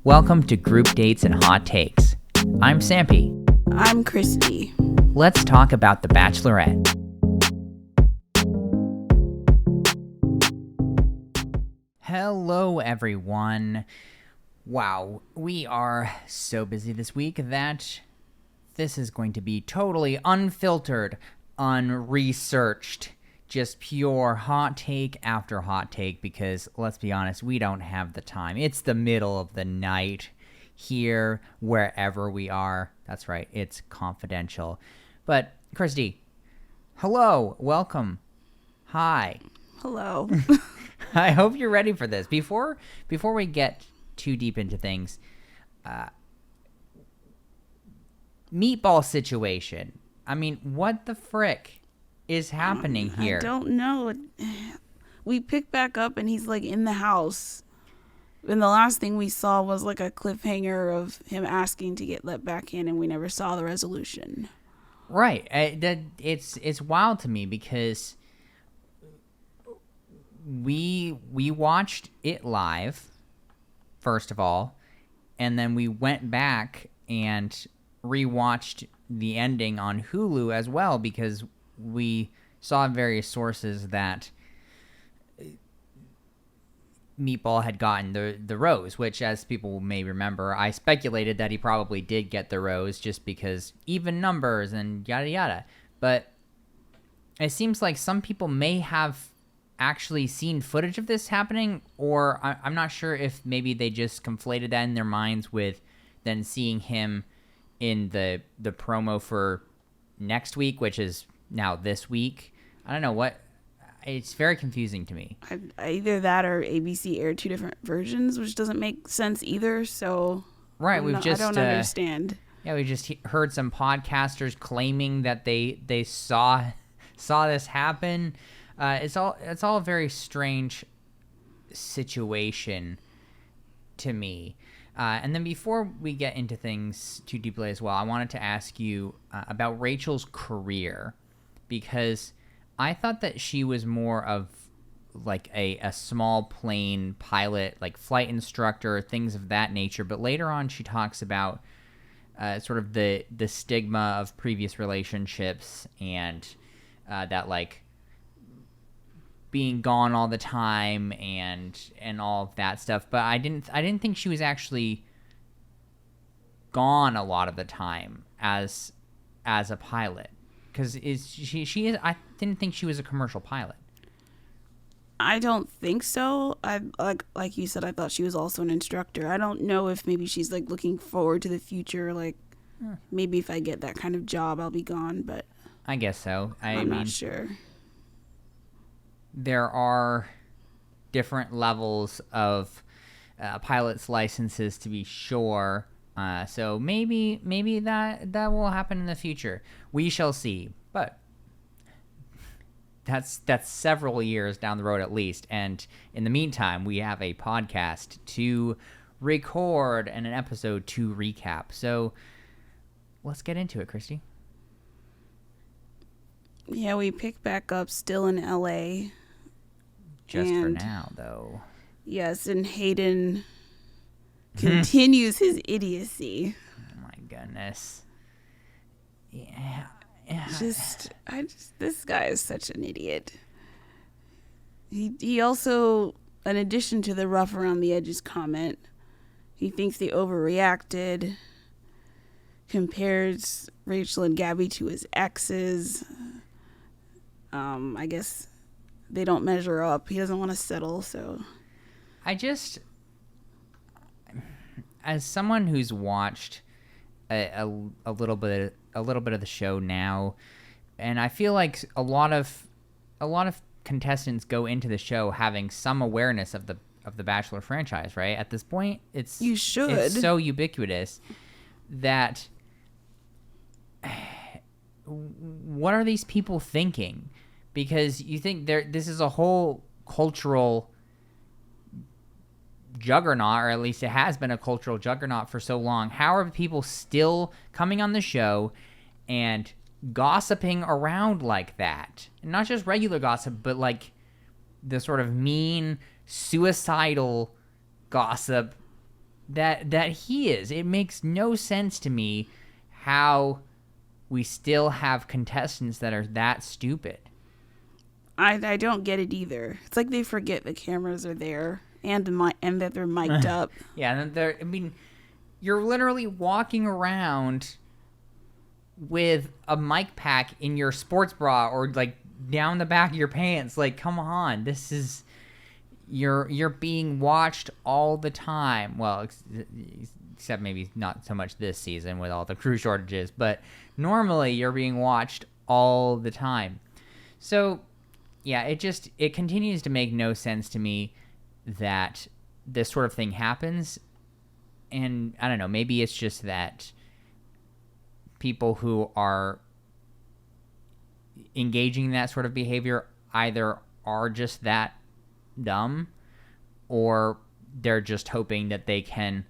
Welcome to Group Dates and Hot Takes. I'm Sampy. I'm Christy. Let's talk about The Bachelorette. Hello, everyone. Wow, we are so busy this week that this is going to be totally unfiltered, unresearched, just pure hot take after hot take because, let's be honest, we don't have the time. It's the middle of the night here, wherever we are. That's right, it's confidential. But, Christy, hello, welcome, hi. Hello. I hope you're ready for this. Before we get too deep into things, meatball situation. I mean, what the frick is happening here? I don't know. We pick back up and he's like in the house. And the last thing we saw was like a cliffhanger of him asking to get let back in, and we never saw the resolution. Right. It's wild to me because we watched it live, first of all, and then we went back and rewatched the ending on Hulu as well because we saw in various sources that Meatball had gotten the rose, which, as people may remember, I speculated that he probably did get the rose just because even numbers and yada yada. But it seems like some people may have actually seen footage of this happening, or I'm not sure if maybe they just conflated that in their minds with then seeing him in the promo for next week, which is now this week. I don't know what. It's very confusing to me. Either that or ABC aired two different versions, which doesn't make sense either. So right, I don't understand. Yeah, we just heard some podcasters claiming that they saw this happen. It's all a very strange situation to me. And then before we get into things too deeply as well, I wanted to ask you about Rachel's career, because I thought that she was more of like a small plane pilot, like flight instructor, things of that nature. But later on, she talks about sort of the stigma of previous relationships and that like being gone all the time and all of that stuff. But I didn't think she was actually gone a lot of the time as a pilot. Because she is. I didn't think she was a commercial pilot. I don't think so. I like you said, I thought she was also an instructor. I don't know if maybe she's like looking forward to the future. Like maybe if I get that kind of job, I'll be gone. But I guess so. I'm not sure. There are different levels of pilot's licenses, to be sure. So maybe that will happen in the future. We shall see. But that's several years down the road at least. And in the meantime, we have a podcast to record and an episode to recap. So let's get into it, Christy. Yeah, we pick back up still in LA. Just for now, though. Yes, and Hayden continues his idiocy. Oh my goodness. Yeah. This guy is such an idiot. He also, in addition to the rough around the edges comment, he thinks they overreacted, compares Rachel and Gabby to his exes. I guess they don't measure up. He doesn't want to settle, so. As someone who's watched a little bit of the show now, and I feel like a lot of contestants go into the show having some awareness of the Bachelor franchise, right? At this point, it's so ubiquitous that what are these people thinking? Because you think this is a whole cultural juggernaut, or at least it has been a cultural juggernaut for so long. How are people still coming on the show and gossiping around like that? And not just regular gossip, but like the sort of mean, suicidal gossip that he is. It makes no sense to me how we still have contestants that are that stupid. I don't get it either. It's like they forget the cameras are there and that they're mic'd up. Yeah, and you're literally walking around with a mic pack in your sports bra or like down the back of your pants. Like, come on, this is you're being watched all the time. Well, except maybe not so much this season with all the crew shortages, but normally you're being watched all the time. So, yeah, it continues to make no sense to me that this sort of thing happens. And I don't know, maybe it's just that people who are engaging in that sort of behavior either are just that dumb or they're just hoping that they can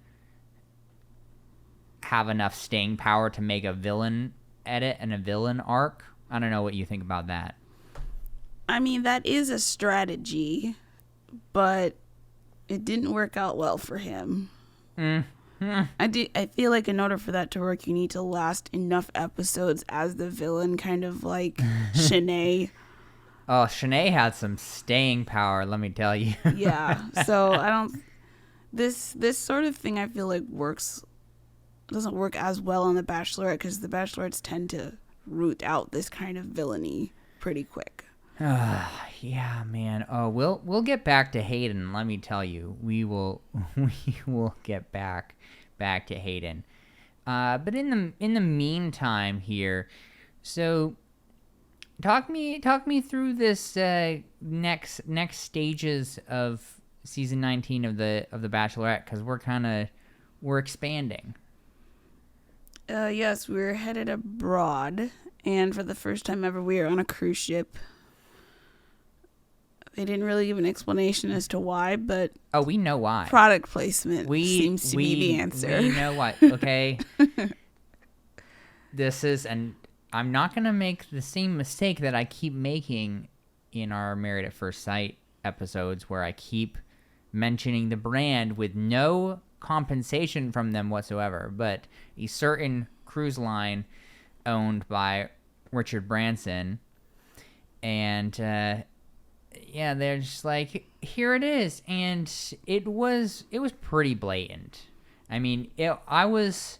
have enough staying power to make a villain edit and a villain arc. I don't know what you think about that. I mean, that is a strategy, but it didn't work out well for him. I feel like in order for that to work, you need to last enough episodes as the villain, kind of like Shanae. Oh, Shanae had some staying power, let me tell you. Yeah, so this sort of thing I feel like doesn't work as well on The Bachelorette because The Bachelorettes tend to root out this kind of villainy pretty quick. Yeah, man. Oh, we'll get back to Hayden. Let me tell you, we will get back to Hayden. But in the meantime here, so talk me through this next stages of season 19 of the Bachelorette, because we're expanding. Yes, we're headed abroad, and for the first time ever, we are on a cruise ship. They didn't really give an explanation as to why, but we know why. Product placement seems to be the answer. We know why. Okay. And I'm not gonna make the same mistake that I keep making in our Married at First Sight episodes, where I keep mentioning the brand with no compensation from them whatsoever, but a certain cruise line owned by Richard Branson, and yeah, they're just like, here it is, and it was pretty blatant. I mean, I was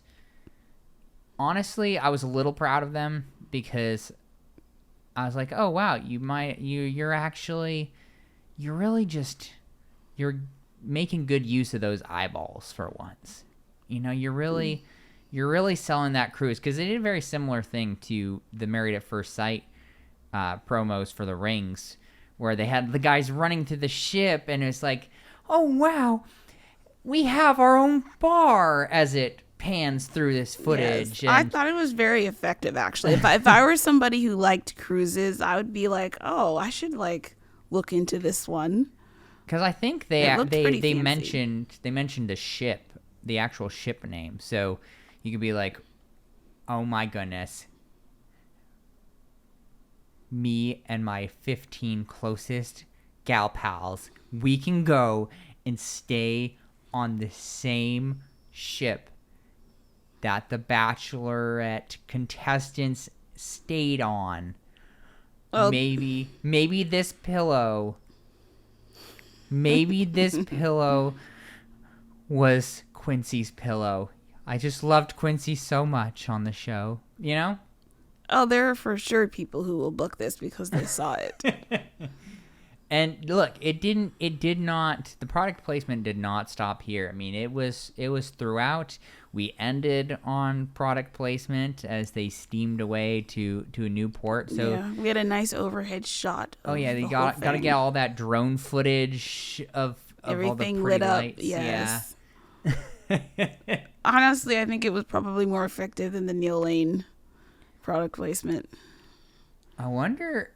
a little proud of them because I was like, oh wow, you're making good use of those eyeballs for once. You know, you're really selling that cruise, because they did a very similar thing to the Married at First Sight promos for the rings, where they had the guys running to the ship, and it's like, oh wow, we have our own bar as it pans through this footage. Yes, I thought it was very effective, actually. If I were somebody who liked cruises, I would be like, oh, I should look into this one. Because I think they mentioned the ship, the actual ship name, so you could be like, oh my goodness, me and my 15 closest gal pals, we can go and stay on the same ship that the Bachelorette contestants stayed on. Well, maybe this pillow was Quincy's pillow. I just loved Quincy so much on the show, you know? Oh, there are for sure people who will book this because they saw it. And look, the product placement did not stop here. I mean, it was throughout. We ended on product placement as they steamed away to a new port. So yeah, we had a nice overhead shot. They got to get all that drone footage of everything all the pretty lit up. lights. Yes. Yeah. Honestly, I think it was probably more effective than the Neil Lane product placement. I wonder.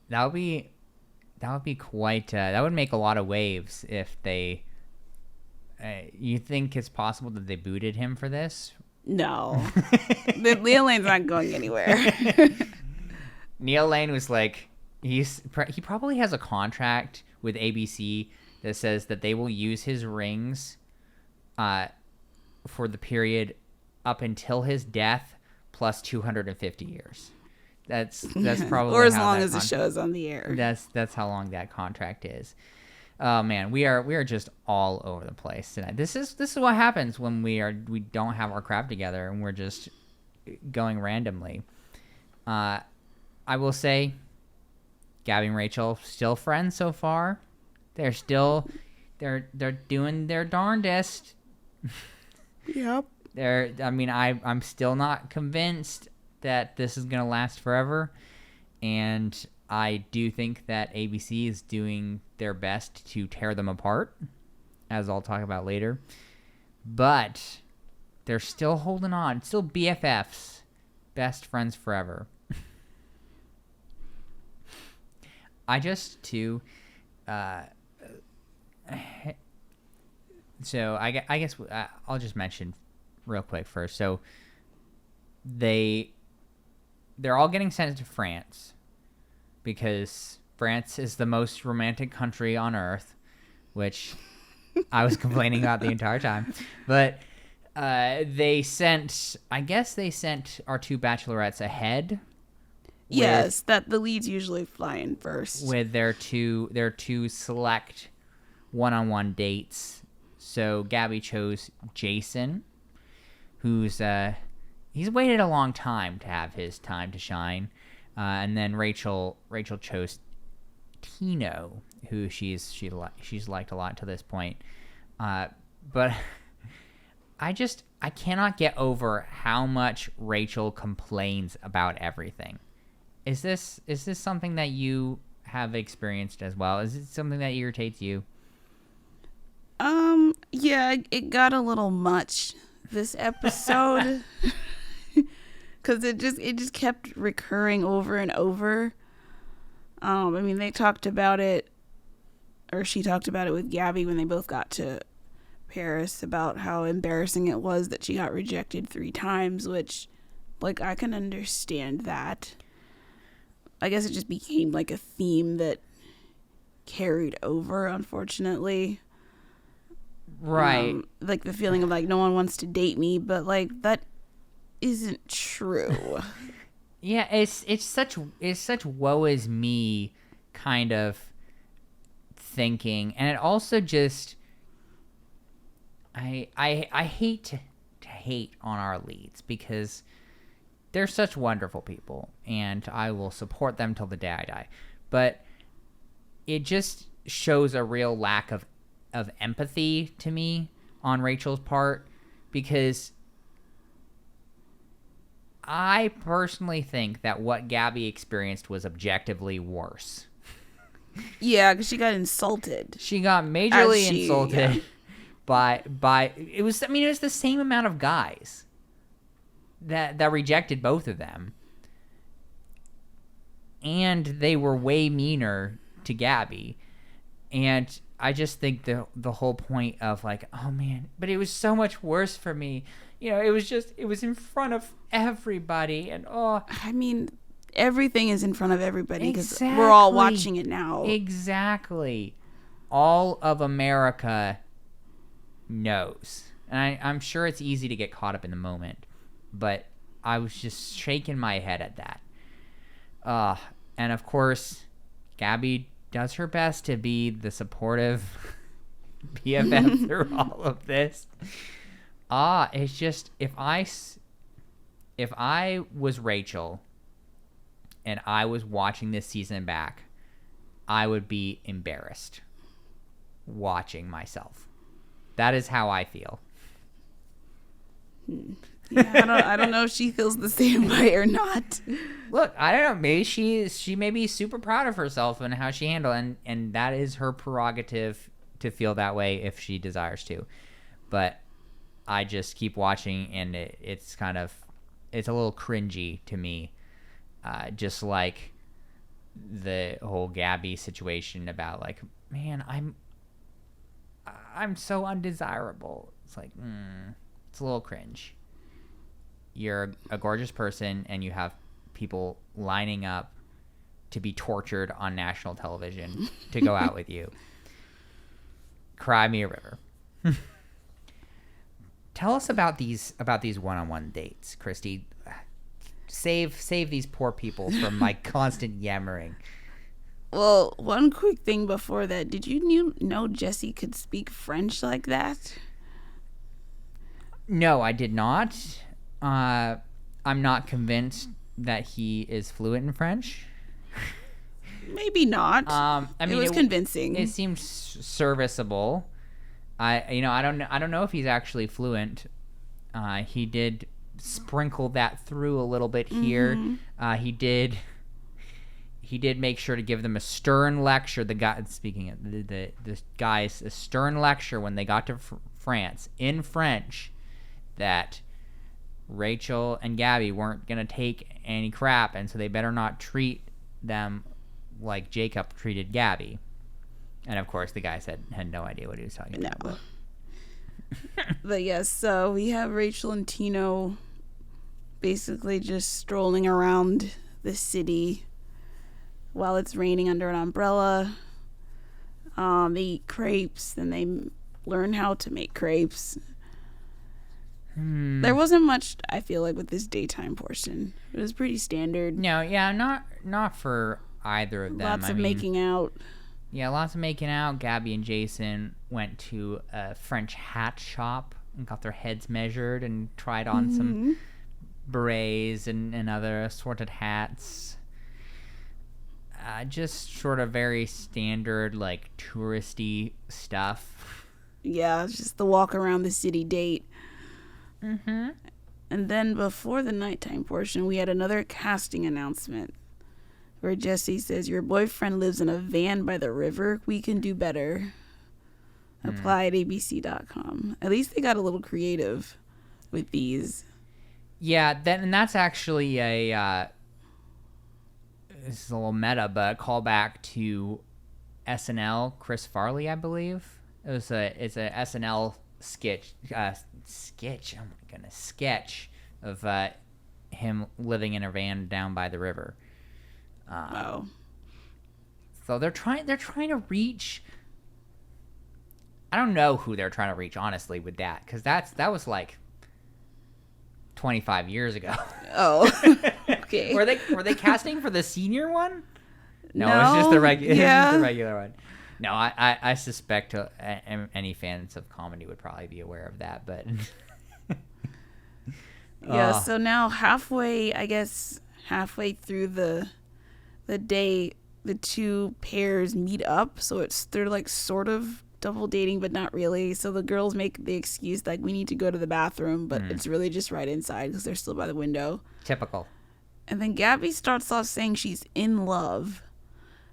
That would be quite. That would make a lot of waves if they. You think it's possible that they booted him for this? No, Neil Lane's not going anywhere. Neil Lane was like, he probably has a contract with ABC that says that they will use his rings for the period up until his death plus 250 years. That's probably or as how long that as the show is on the air. That's how long that contract is. Oh man, we are just all over the place tonight. This is what happens when we don't have our crap together and we're just going randomly. I will say, Gabby and Rachel still friends so far. They're doing their darndest. Yep. I'm still not convinced that this is gonna last forever, and I do think that ABC is doing their best to tear them apart, as I'll talk about later. But they're still holding on, still BFFs, best friends forever. I just too. So I guess I'll just mention real quick first. So they're all getting sent to France because France is the most romantic country on earth, which I was complaining about the entire time. But they sent our two bachelorettes ahead. Yes, that the leads usually fly in first with their two select one-on-one dates. So Gabby chose Jason, who's he's waited a long time to have his time to shine, and then Rachel chose Tino, who she's liked a lot to this point, but I cannot get over how much Rachel complains about everything. Is this something that you have experienced as well? Is it something that irritates you? Yeah, it got a little much this episode because it just kept recurring over and over. They talked about it, or she talked about it with Gabby when they both got to Paris, about how embarrassing it was that she got rejected 3 times, which, like, I can understand that. I guess it just became like a theme that carried over, unfortunately. Right. Like the feeling of like no one wants to date me, but like that isn't true. Yeah, it's such woe is me kind of thinking, and it also just I hate to hate on our leads because they're such wonderful people, and I will support them till the day I die. But it just shows a real lack of empathy to me on Rachel's part, because I personally think that what Gabby experienced was objectively worse. Yeah, because she got insulted. She got majorly insulted by it was the same amount of guys that rejected both of them, and they were way meaner to Gabby. And I just think the whole point of like, oh man, but it was so much worse for me. It was in front of everybody, and everything is in front of everybody because we're all watching it now. Exactly. All of America knows. And I'm sure it's easy to get caught up in the moment, but I was just shaking my head at that. And of course, Gabby does her best to be the supportive BFF through all of this. It's just, if I was Rachel and I was watching this season back, I would be embarrassed watching myself. That is how I feel. Yeah, I don't know if she feels the same way or not. Look, I don't know. Maybe she may be super proud of herself and how she handled, and that is her prerogative to feel that way if she desires to. But I just keep watching, and it's a little cringy to me, just like the whole Gabby situation about like, man, I'm so undesirable. It's like, it's a little cringe. You're a gorgeous person, and you have people lining up to be tortured on national television to go out with you. Cry me a river. tell us about these one-on-one dates, Christy. Save these poor people from my constant yammering. Well, one quick thing before that. Did you know Jesse could speak French like that? No, I did not. I'm not convinced that he is fluent in French. Maybe not. I mean, it was convincing. It seems serviceable. I don't know if he's actually fluent. He did sprinkle that through a little bit here. He did make sure to give them a stern lecture. The guy, speaking of the guys, a stern lecture when they got to France in French, that Rachel and Gabby weren't gonna take any crap, and so they better not treat them like Jacob treated Gabby. And of course, the guy had no idea what he was talking about. But yes, so we have Rachel and Tino basically just strolling around the city while it's raining under an umbrella. They eat crepes, and they learn how to make crepes. There wasn't much, I feel like, with this daytime portion. It was pretty standard. No, yeah, not for either of them. Lots of making out. Yeah, lots of making out. Gabby and Jason went to a French hat shop and got their heads measured and tried on some berets and other assorted hats. Just sort of very standard, like, touristy stuff. Yeah, it's just the walk around the city date. Mm-hmm. And then before the nighttime portion, we had another casting announcement where Jesse says, "Your boyfriend lives in a van by the river. We can do better. Apply at abc.com." At least they got a little creative with these. Yeah, that's actually this is a little meta, but a callback to SNL. Chris Farley, I believe. It's a SNL sketch. Oh my goodness, sketch of him living in a van down by the river. So they're trying to reach. I don't know who they're trying to reach, honestly, with that, because that was like 25 years ago. Oh, okay. Were they casting for the senior one? No, No, it's just the regular. yeah. It's just the regular one. No, I suspect any fans of comedy would probably be aware of that, but yeah. So now halfway through the day, the two pairs meet up. So they're like sort of double dating, but not really. So the girls make the excuse like, we need to go to the bathroom, but it's really just right inside because they're still by the window. Typical. And then Gabby starts off saying she's in love,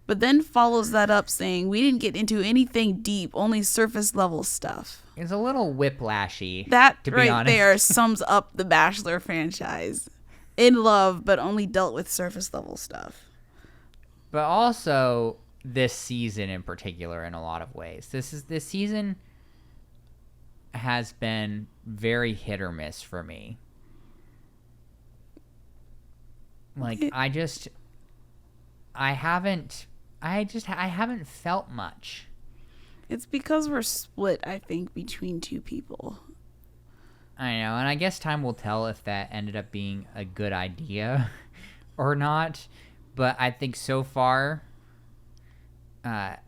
but then follows that up saying, we didn't get into anything deep, only surface level stuff. It's a little whiplashy. That to be right honest. there sums up the Bachelor franchise. In love, but only dealt with surface level stuff. But also this season in particular, in a lot of ways. This season has been very hit or miss for me. Like, I haven't felt much. It's because we're split, I think, between two people. I know, and I guess time will tell if that ended up being a good idea or not. But I think so far, I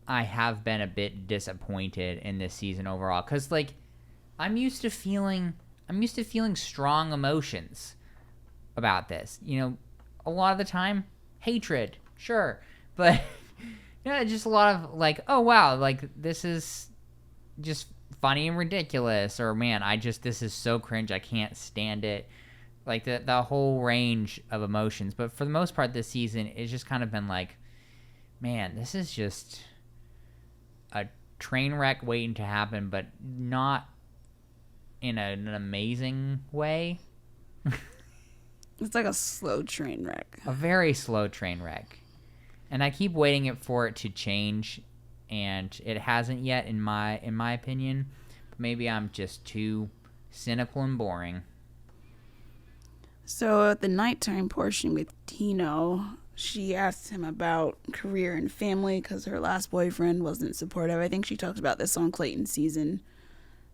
have been a bit disappointed in this season overall. 'Cause, like, I'm used to feeling strong emotions about this. You know, a lot of the time, hatred, sure, but yeah, just a lot of like, oh wow, like this is just funny and ridiculous, or man, this is so cringe, I can't stand it. Like the whole range of emotions. But for the most part, this season, it's just kind of been like, man, this is just a train wreck waiting to happen, but not in an amazing way. It's like a slow train wreck. A very slow train wreck. And I keep waiting for it to change, and it hasn't yet, in my opinion. But maybe I'm just too cynical and boring. So at the nighttime portion with Tino, she asks him about career and family because her last boyfriend wasn't supportive. I think she talked about this on Clayton's season.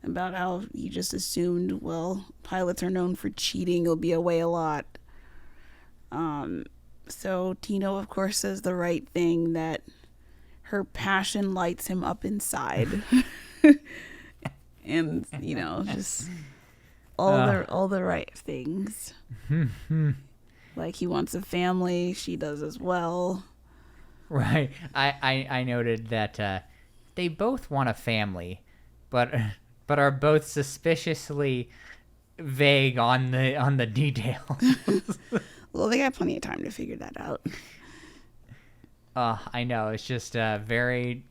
about how he just assumed, well, pilots are known for cheating, he'll be away a lot. So Tino, of course, says the right thing, that her passion lights him up inside. And, you know, just all the right things. Like, he wants a family, she does as well. Right. I noted that they both want a family, but are both suspiciously vague on the details. Well, they got plenty of time to figure that out. I know. It's just very,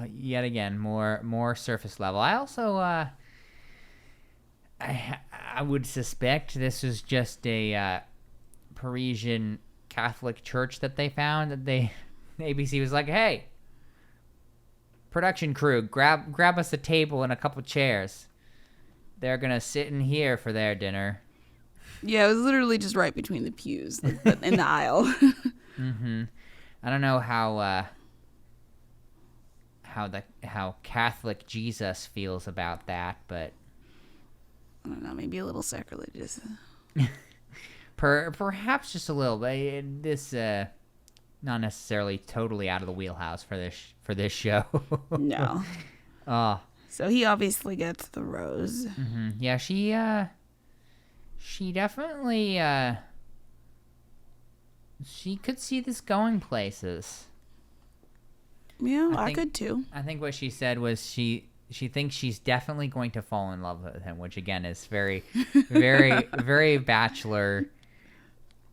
yet again, more surface level. I also, I would suspect this is just a Parisian Catholic church that they found. That ABC was like, hey, production crew, grab us a table and a couple chairs. They're gonna sit in here for their dinner. Yeah, it was literally just right between the pews, like, in the aisle. Mm-hmm. I don't know how Catholic Jesus feels about that, but I don't know, maybe a little sacrilegious. Perhaps just a little bit. This not necessarily totally out of the wheelhouse for this show. No. Oh. So he obviously gets the rose. Mm-hmm. Yeah, she definitely she could see this going places. Yeah, I could too. I think what she said was she thinks she's definitely going to fall in love with him, which again is very, very, very Bachelor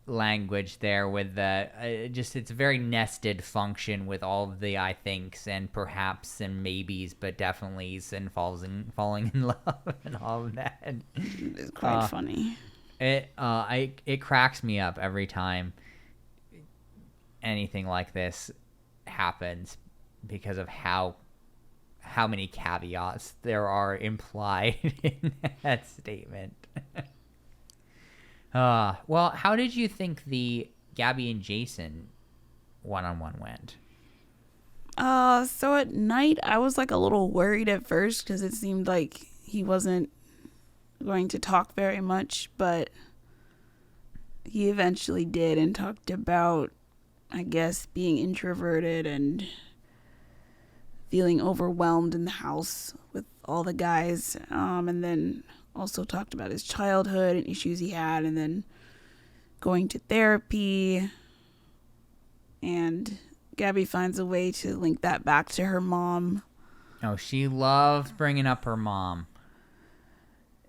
language there with the just it's a very nested function with all of the I thinks and perhaps and maybes but definitely's and falling in love and all of that. It's quite funny. It cracks me up every time anything like this happens because of how many caveats there are implied in that statement. Well, how did you think the Gabby and Jason one-on-one went? So at night, I was like a little worried at first because it seemed like he wasn't going to talk very much, but he eventually did and talked about, I guess, being introverted and feeling overwhelmed in the house with all the guys, and then also talked about his childhood and issues he had, and then going to therapy. And Gabby finds a way to link that back to her mom. Oh, she loves bringing up her mom.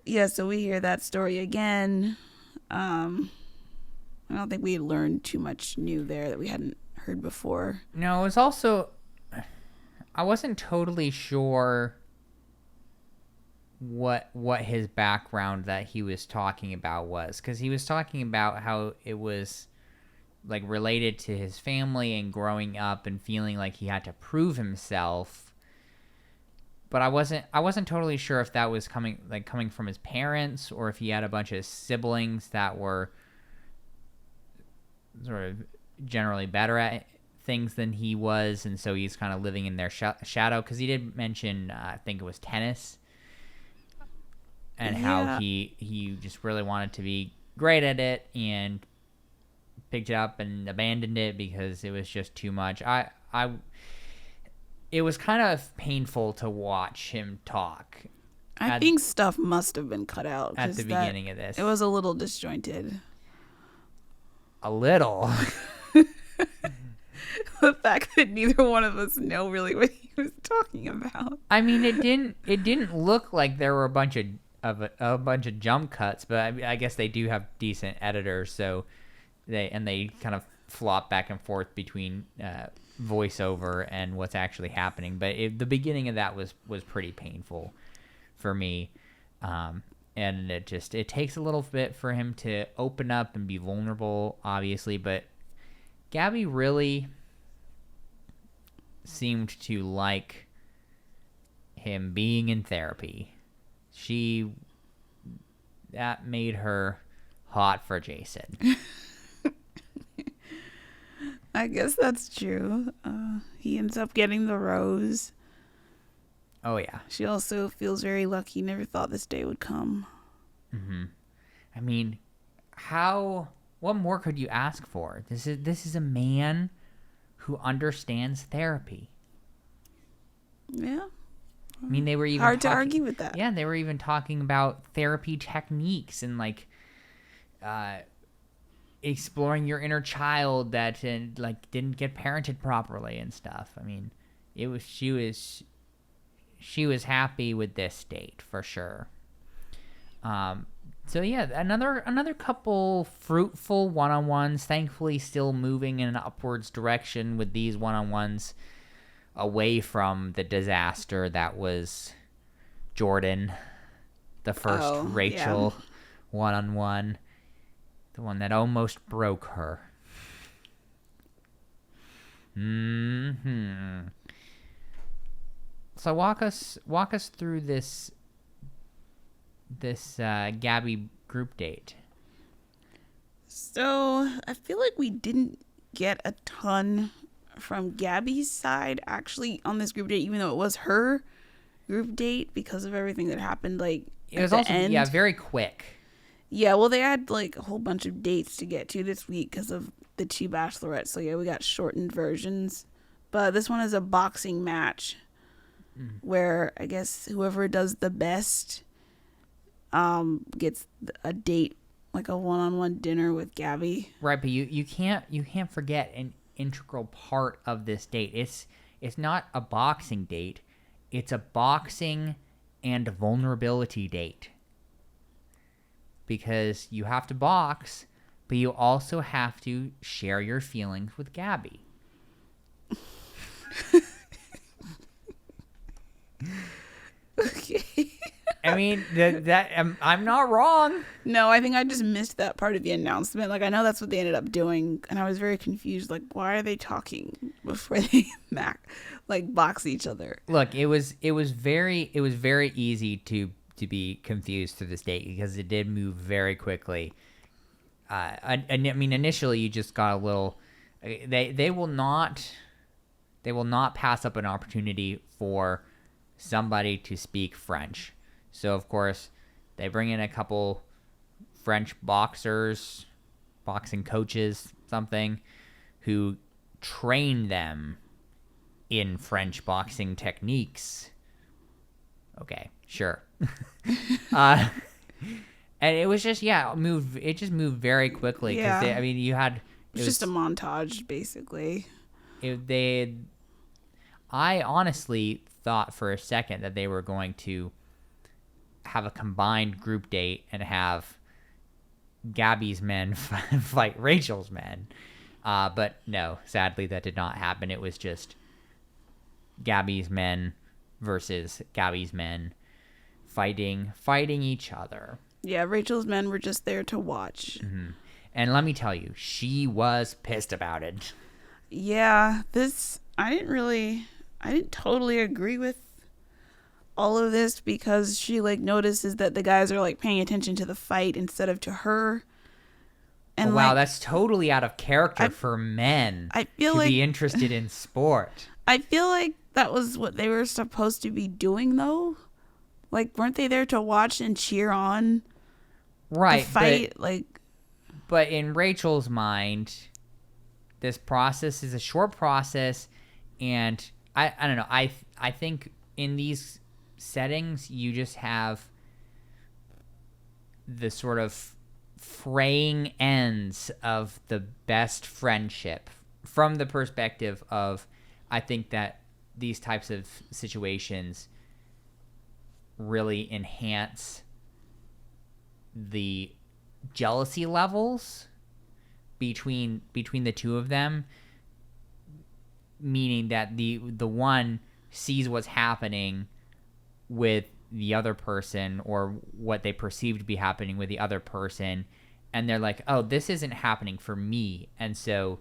Yeah, so we hear that story again. I don't think we had learned too much new there that we hadn't heard before. No, it was also, I wasn't totally sure what his background that he was talking about was, because he was talking about how it was like related to his family and growing up and feeling like he had to prove himself, but I wasn't totally sure if that was coming from his parents or if he had a bunch of siblings that were sort of generally better at things than he was, and so he's kind of living in their shadow, because he did mention I think it was tennis and how he just really wanted to be great at it and picked it up and abandoned it because it was just too much. It was kind of painful to watch him talk. I think stuff must have been cut out at the beginning of this. It was a little disjointed. A little. The fact that neither one of us know really what he was talking about. I mean, it didn't look like there were a bunch of jump cuts, but I guess they do have decent editors, so they kind of flop back and forth between voiceover and what's actually happening. But the beginning of that was pretty painful for me, and it takes a little bit for him to open up and be vulnerable, obviously. But Gabby really seemed to like him being in therapy. That made her hot for Jason. I guess that's true. He ends up getting the rose. Oh, yeah. She also feels very lucky. Never thought this day would come. I mean, what more could you ask for? This is a man who understands therapy. Yeah. I mean, they were even Hard to argue with that. Yeah, they were even talking about therapy techniques and like exploring your inner child that like didn't get parented properly and stuff. I mean, she was happy with this date for sure. So yeah, another couple fruitful one-on-ones. Thankfully, still moving in an upwards direction with these one-on-ones, away from the disaster that was Jordan, the first Rachel one-on-one, the one that almost broke her. So walk us through this Gabby group date. So I feel like we didn't get a ton from Gabby's side actually on this group date, even though it was her group date because of everything that happened. Like it was also end. Very quick. Yeah, well, they had like a whole bunch of dates to get to this week because of the 2 Bachelorettes. So yeah, we got shortened versions, but this one is a boxing match where I guess whoever does the best gets a date, like a one-on-one dinner with Gabby. Right, but you can't forget an integral part of this date. It's not a boxing date. It's a boxing and vulnerability date. Because you have to box, but you also have to share your feelings with Gabby. Okay. I mean, I'm not wrong. No, I think I just missed that part of the announcement. Like, I know that's what they ended up doing, and I was very confused. Like, why are they talking before they box each other? Look, it was very easy to be confused through this date because it did move very quickly. I mean, initially you just got a little. They will not pass up an opportunity for somebody to speak French. So of course they bring in a couple French boxers, boxing coaches, something, who train them in French boxing techniques. Okay, sure. And it was just it just moved very quickly because I mean you had it was just a montage basically. I honestly thought for a second that they were going to have a combined group date and have Gabby's men fight Rachel's men, but no, sadly that did not happen. It was just Gabby's men versus Gabby's men fighting each other. Yeah, Rachel's men were just there to watch. Mm-hmm. And let me tell you, she was pissed about it. Yeah, I didn't totally agree with all of this because she notices that the guys are paying attention to the fight instead of to her. And wow, that's totally out of character for men to be interested in sport. I feel like that was what they were supposed to be doing, though. Weren't they there to watch and cheer on the fight? But in Rachel's mind, this process is a short process, and I don't know. I think in these settings, you just have the sort of fraying ends of the best friendship from the perspective of, I think that these types of situations really enhance the jealousy levels between the two of them, meaning that the one sees what's happening with the other person or what they perceive to be happening with the other person, and they're like, oh, this isn't happening for me, and so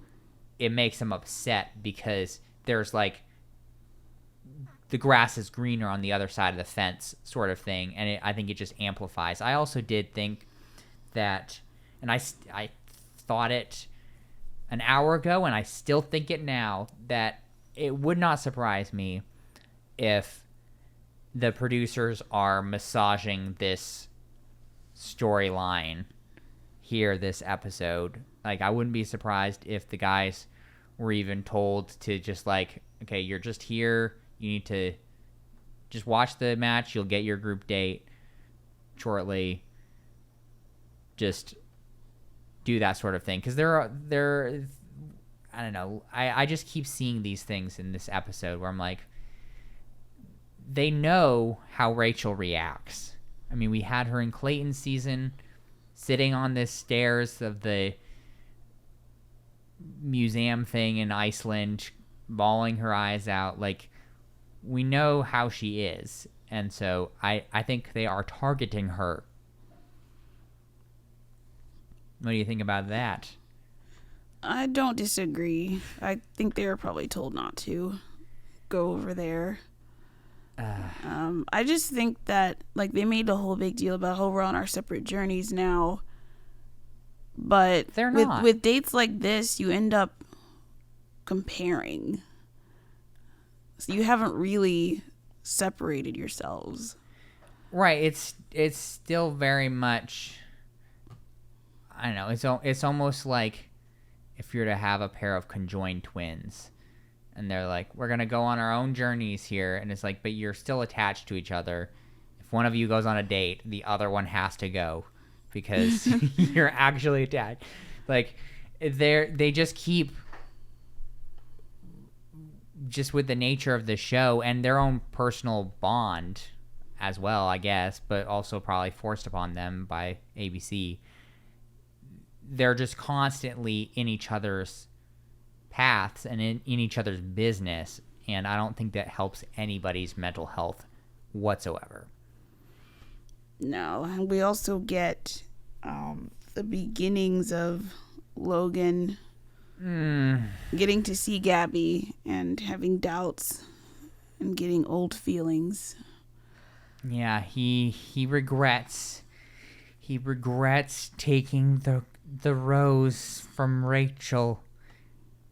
it makes them upset because there's the grass is greener on the other side of the fence sort of thing, and I think it just amplifies. I also did think that, and I thought it an hour ago, and I still think it now, that it would not surprise me if the producers are massaging this storyline here, this episode. Like, I wouldn't be surprised if the guys were even told to just like, okay, you're just here. You need to just watch the match. You'll get your group date shortly. Just do that sort of thing. Because they're I don't know. I just keep seeing these things in this episode where I'm like, they know how Rachel reacts. I mean, we had her in Clayton's season sitting on the stairs of the museum thing in Iceland, bawling her eyes out. Like, we know how she is. And so I think they are targeting her. What do you think about that? I don't disagree. I think they were probably told not to go over there. I just think that, like, they made a whole big deal about how we're on our separate journeys now. But they're not. With dates like this, you end up comparing. So you haven't really separated yourselves. Right. It's still very much, I don't know. It's almost like if you're to have a pair of conjoined twins and they're like, we're going to go on our own journeys here. And it's like, but you're still attached to each other. If one of you goes on a date, the other one has to go because you're actually attached. Like, they just keep, just with the nature of the show and their own personal bond as well, I guess, but also probably forced upon them by ABC. They're just constantly in each other's paths and in each other's business, and I don't think that helps anybody's mental health whatsoever. No, and we also get the beginnings of Logan getting to see Gabby and having doubts and getting old feelings. Yeah, he regrets taking the rose from Rachel,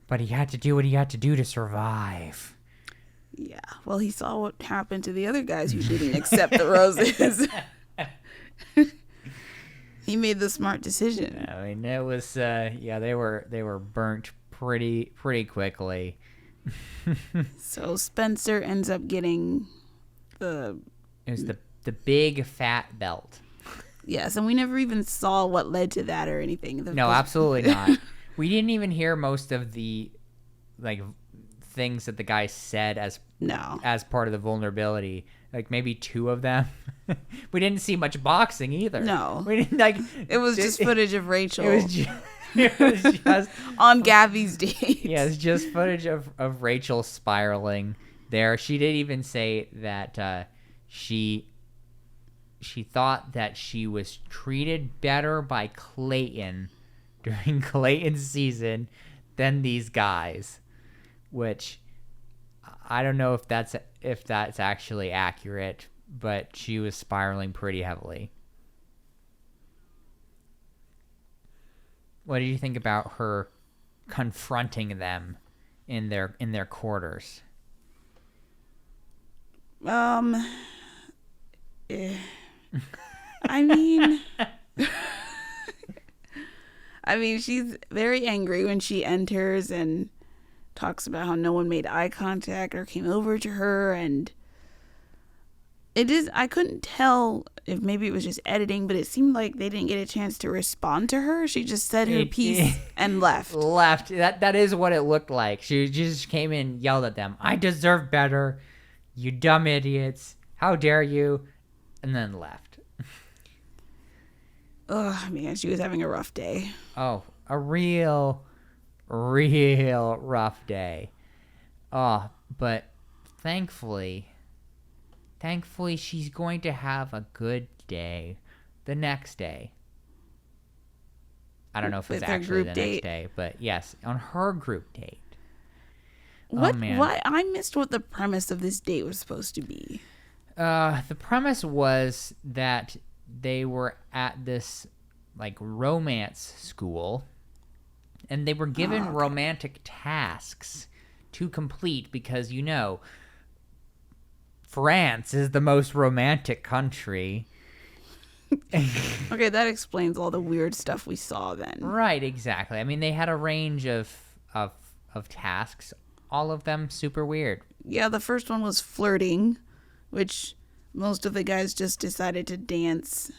but he had to do what he had to do to survive. Yeah, well, he saw what happened to the other guys who didn't accept the roses. He made the smart decision. I mean, it was they were burnt pretty quickly. So Spencer ends up getting it was the big fat belt. Yes, and we never even saw what led to that or anything. No, absolutely not. We didn't even hear most of the things that the guy said as part of the vulnerability. Like maybe 2 of them. We didn't see much boxing either. No, we didn't It was just footage of Rachel. It was just on Gabby's date. Yeah, it's just footage of Rachel spiraling there. She did even say that she thought that she was treated better by Clayton during Clayton's season than these guys, which I don't know if that's actually accurate, but she was spiraling pretty heavily. What did you think about her confronting them in their quarters? I mean, she's very angry when she enters and talks about how no one made eye contact or came over to her, and I couldn't tell if maybe it was just editing, but it seemed like they didn't get a chance to respond to her. She just said her piece and left. That is what it looked like. She just came in, yelled at them, "I deserve better, you dumb idiots. How dare you?" And then left. Oh, man, she was having a rough day. Oh, a real rough day. Oh, but thankfully she's going to have a good day the next day. I don't know if it's actually the next day, but yes, on her group date. What? Oh, man. Why? I missed what the premise of this date was supposed to be. The premise was that they were at this romance school, and they were given romantic tasks to complete because France is the most romantic country. Okay, that explains all the weird stuff we saw then. Right, exactly. I mean, they had a range of tasks, all of them super weird. Yeah, the first one was flirting, which most of the guys just decided to dance.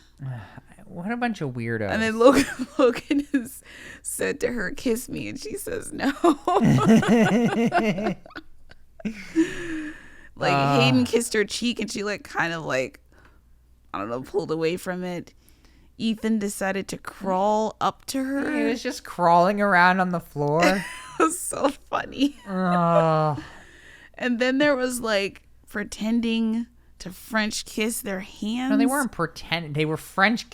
What a bunch of weirdos. And then Logan is said to her, "Kiss me," and she says no. Hayden kissed her cheek, and she kind of I don't know, pulled away from it. Ethan decided to crawl up to her. He was just crawling around on the floor. It was so funny. And then there was pretending to French kiss their hands. No, they weren't pretending. They were French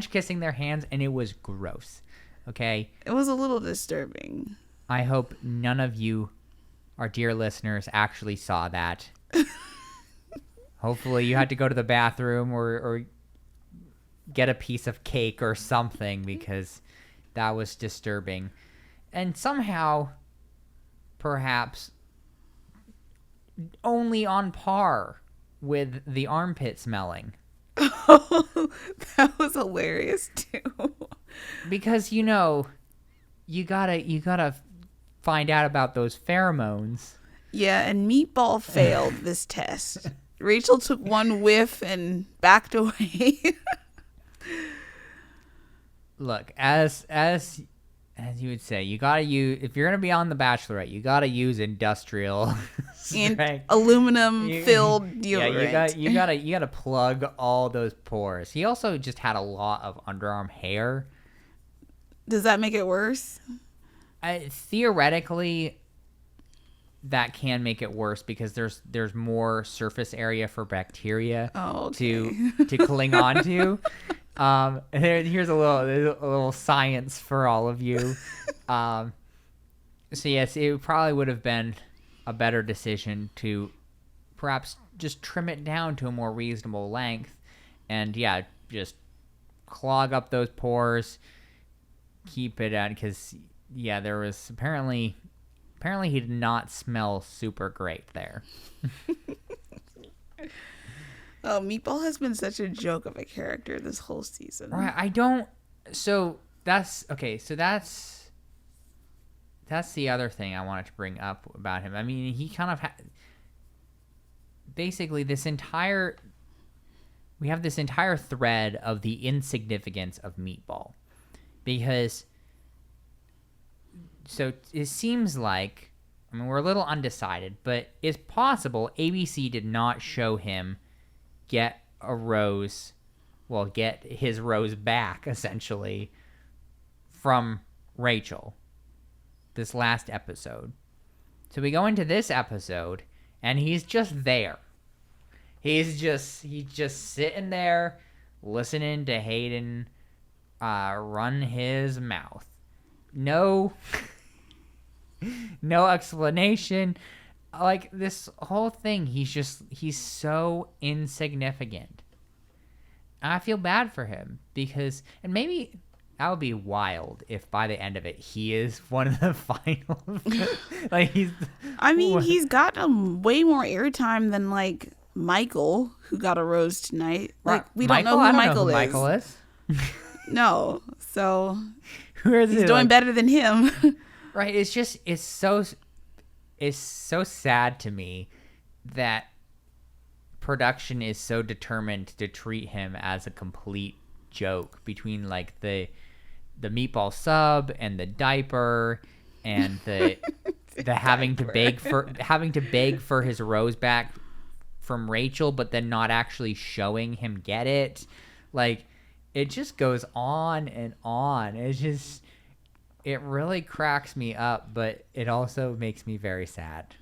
kissing their hands, and it was gross. Okay? It was a little disturbing. I hope none of you, our dear listeners, actually saw that. Hopefully you had to go to the bathroom or get a piece of cake or something, because that was disturbing. And somehow, perhaps, only on par with the armpit smelling. Oh, that was hilarious too. Because, you gotta find out about those pheromones. Yeah, and Meatball failed this test. Rachel took one whiff and backed away. Look, as you would say, you gotta use, if you're gonna be on The Bachelorette, you gotta use industrial and aluminum filled deodorant. Yeah, you gotta plug all those pores. He also just had a lot of underarm hair. Does that make it worse? Theoretically, that can make it worse because there's more surface area for bacteria to cling on to. Here's a little science for all of you. So yes, it probably would have been a better decision to perhaps just trim it down to a more reasonable length, and just clog up those pores, keep it at, because there was apparently he did not smell super great there. Oh, Meatball has been such a joke of a character this whole season. Right, that's the other thing I wanted to bring up about him. I mean, he kind of basically we have this entire thread of the insignificance of Meatball, because so it seems like, I mean, we're a little undecided, but it's possible ABC did not show him get his rose back, essentially, from Rachel this last episode. So we go into this episode, and he's just there. He's just sitting there listening to Hayden run his mouth. No explanation. Like, this whole thing, he's so insignificant. And I feel bad for him because, and maybe that would be wild if by the end of it he is one of the finals. He's gotten way more airtime than Michael, who got a rose tonight. We don't know who Michael is. No, so he's doing better than him. Right, it's so sad to me that production is so determined to treat him as a complete joke, between the meatball sub and the diaper and the having to beg for his rose back from Rachel, but then not actually showing him get it. It just goes on and on. It really cracks me up, but it also makes me very sad.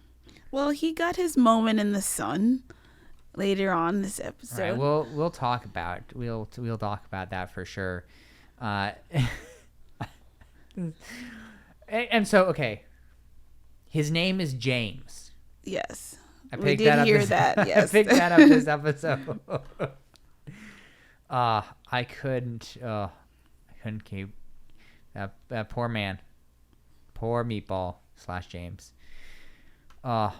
Well, he got his moment in the sun later on this episode. Right, we'll talk about that for sure. And so, okay, his name is James. Yes, we did hear that. Yes, I picked that up this episode. I couldn't keep that poor man, poor Meatball / James. Oh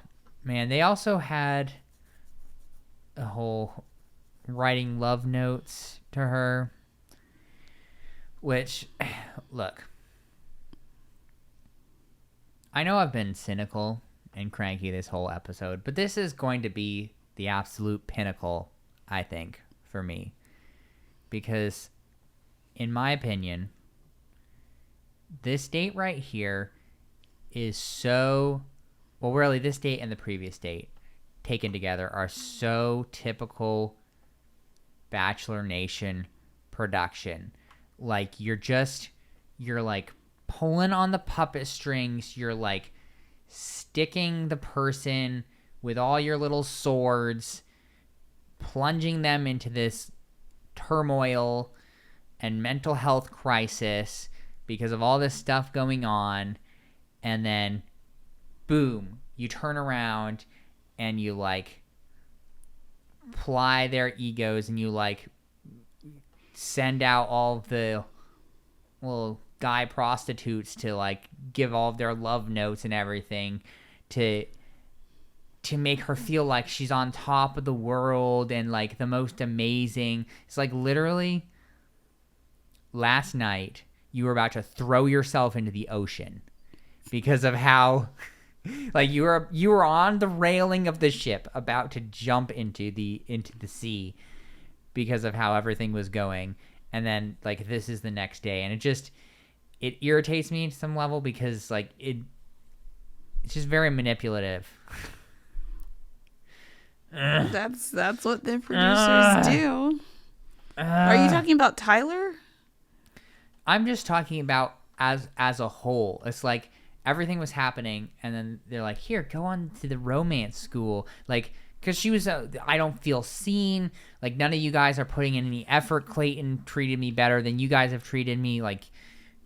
man, they also had the whole writing love notes to her, which, look, I know I've been cynical and cranky this whole episode, but this is going to be the absolute pinnacle, I think, for me. Because, in my opinion, this date right here is so... Well, really, this date and the previous date taken together are so typical Bachelor Nation production. Like, you're like pulling on the puppet strings. You're like sticking the person with all your little swords, plunging them into this turmoil and mental health crisis because of all this stuff going on. And then, boom, you turn around and you like ply their egos and you like send out all of the little guy prostitutes to like give all of their love notes and everything to make her feel like she's on top of the world and like the most amazing. It's like literally last night you were about to throw yourself into the ocean because of how like you were on the railing of the ship about to jump into the sea because of how everything was going. And then like this is the next day, and it irritates me to some level because like it's just very manipulative. That's what the producers do. Are you talking about Tyler? I'm just talking about as a whole. It's like everything was happening, and then they're like, here, go on to the romance school. Like, because she was, I don't feel seen. Like, none of you guys are putting in any effort. Clayton treated me better than you guys have treated me. Like,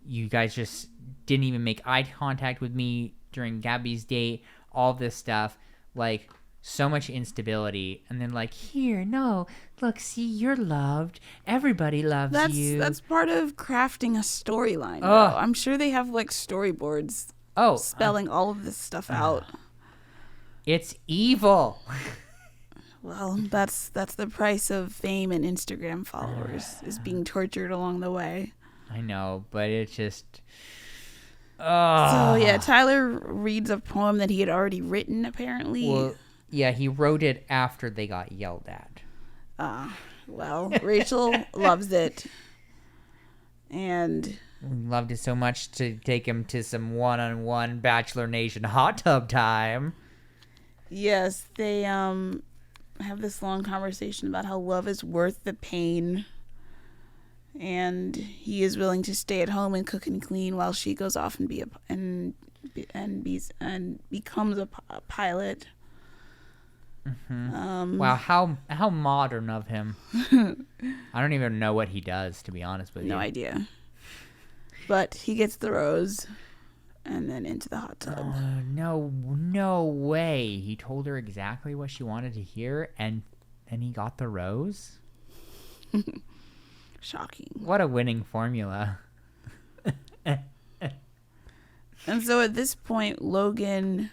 you guys just didn't even make eye contact with me during Gabby's date. All this stuff. Like, so much instability. And then, like, here, no, look, see, you're loved. Everybody loves you. That's part of crafting a storyline, though. I'm sure they have, like, storyboards spelling all of this stuff out. It's evil. Well, that's the price of fame and Instagram followers, is being tortured along the way. I know, but it's just... So, yeah, Tyler reads a poem that he had already written, apparently. Well, yeah, he wrote it after they got yelled at. Well, Rachel loves it. And... loved it so much to take him to some one-on-one Bachelor Nation hot tub time. Yes, they have this long conversation about how love is worth the pain, and he is willing to stay at home and cook and clean while she goes off and becomes a pilot. Mm-hmm. Wow, how modern of him. I don't even know what he does, to be honest with you. No idea. But he gets the rose and then into the hot tub. No way. He told her exactly what she wanted to hear, and then he got the rose? Shocking. What a winning formula. And so at this point, Logan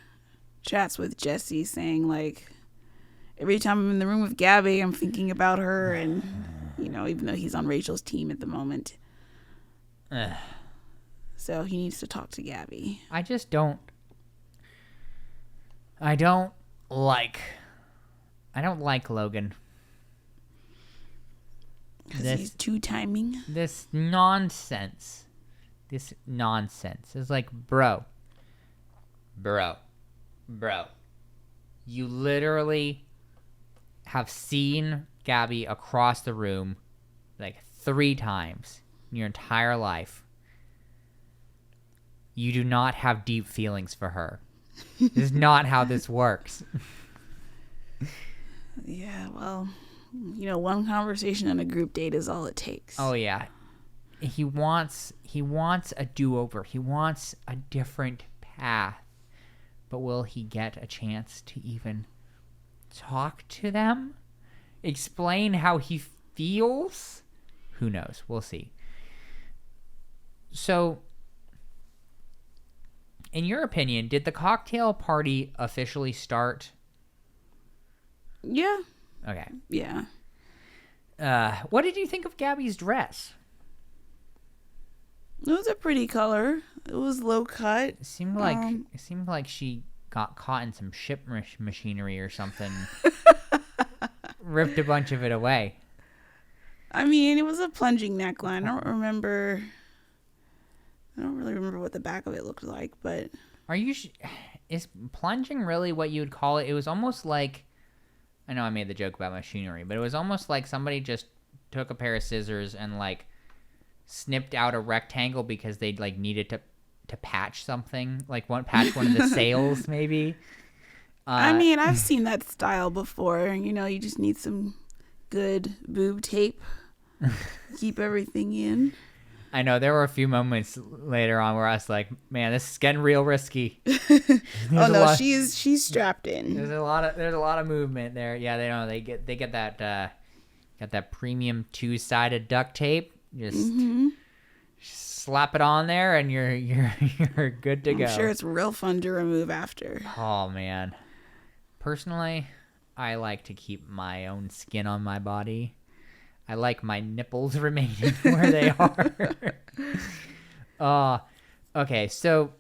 chats with Jesse saying, like, every time I'm in the room with Gabby, I'm thinking about her, and, you know, even though he's on Rachel's team at the moment. So he needs to talk to Gabby. I don't like Logan. Because he's two-timing. This nonsense. It's like, bro. You literally have seen Gabby across the room like 3 times in your entire life. You do not have deep feelings for her. This is not how this works. Yeah, well, you know, one conversation on a group date is all it takes. Oh yeah. He wants a do-over. He wants a different path. But will he get a chance to even talk to them? Explain how he feels? Who knows? We'll see. So, in your opinion, did the cocktail party officially start? Yeah. Okay. Yeah. What did you think of Gabby's dress? It was a pretty color. It was low cut. It seemed like she got caught in some ship machinery or something. Ripped a bunch of it away. I mean, it was a plunging neckline. I don't really remember what the back of it looked like, but is plunging really what you would call it? It was almost like, I know I made the joke about machinery, but it was almost like somebody just took a pair of scissors and like snipped out a rectangle because they like needed to patch something, like patch one of the sails maybe. I mean, I've seen that style before. You know, you just need some good boob tape. Keep everything in. I know there were a few moments later on where I was like, man, this is getting real risky. Oh no, she's strapped in. There's a lot of movement there. Yeah, they get that got that premium 2-sided duct tape. Just slap it on there and you're good to go. I'm sure it's real fun to remove after. Oh man. Personally, I like to keep my own skin on my body. I like my nipples remaining where they are. Okay, so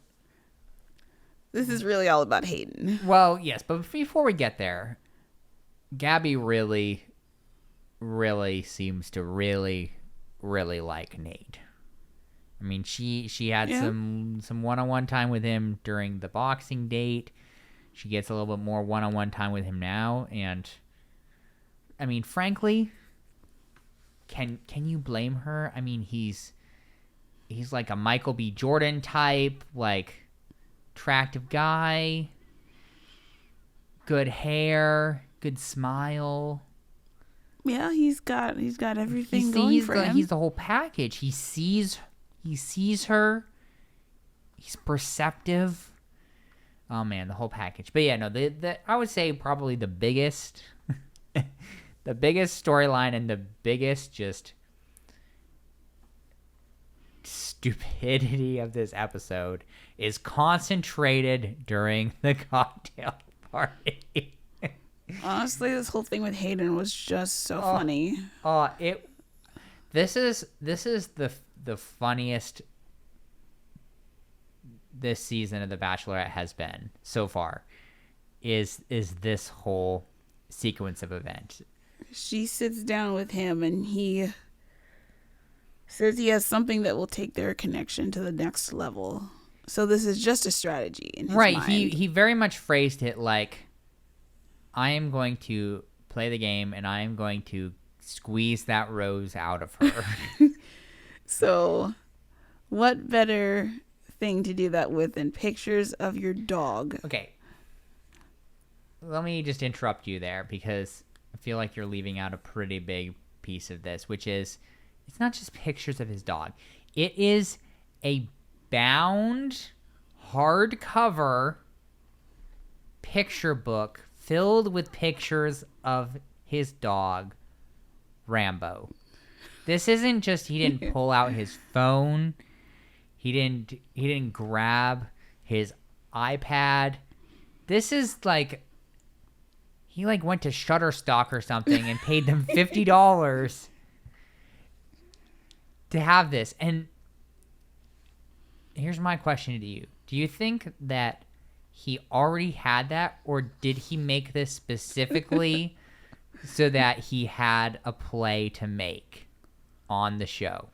this is really all about Hayden. Well, yes, but before we get there, Gabby really seems to really like Nate. I mean, she had some one-on-one time with him during the boxing date. She gets a little bit more one-on-one time with him now, and I mean, frankly, can you blame her? I mean, he's like a Michael B. Jordan type, like attractive guy, good hair, good smile. Yeah, he's got everything going for him. He's the whole package. He sees her. He's perceptive. Oh man, the whole package. But yeah, no, I would say probably the biggest the biggest storyline and the biggest just stupidity of this episode is concentrated during the cocktail party. Honestly, this whole thing with Hayden was just so funny. This is the funniest this season of The Bachelorette has been so far. Is this whole sequence of events. She sits down with him and he says he has something that will take their connection to the next level. So this is just a strategy in his mind. He very much phrased it like, I am going to play the game and I am going to squeeze that rose out of her. So what better thing to do that with than pictures of your dog? Okay. Let me just interrupt you there because I feel like you're leaving out a pretty big piece of this, which is it's not just pictures of his dog. It is a bound, hardcover picture book filled with pictures of his dog, Rambo. This isn't just he didn't pull out his phone. He didn't grab his iPad. This is like he like went to Shutterstock or something and paid them $50 to have this. And here's my question to you. Do you think that he already had that, or did he make this specifically so that he had a play to make on the show?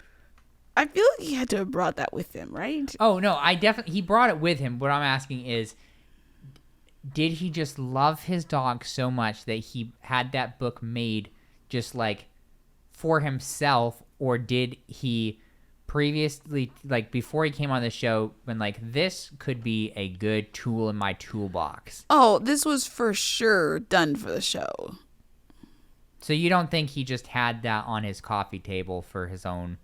I feel like he had to have brought that with him, right? Oh, no, he brought it with him. What I'm asking is, did he just love his dog so much that he had that book made just like for himself, or did he previously, like before he came on the show, when like this could be a good tool in my toolbox? Oh, this was for sure done for the show. So you don't think he just had that on his coffee table for his own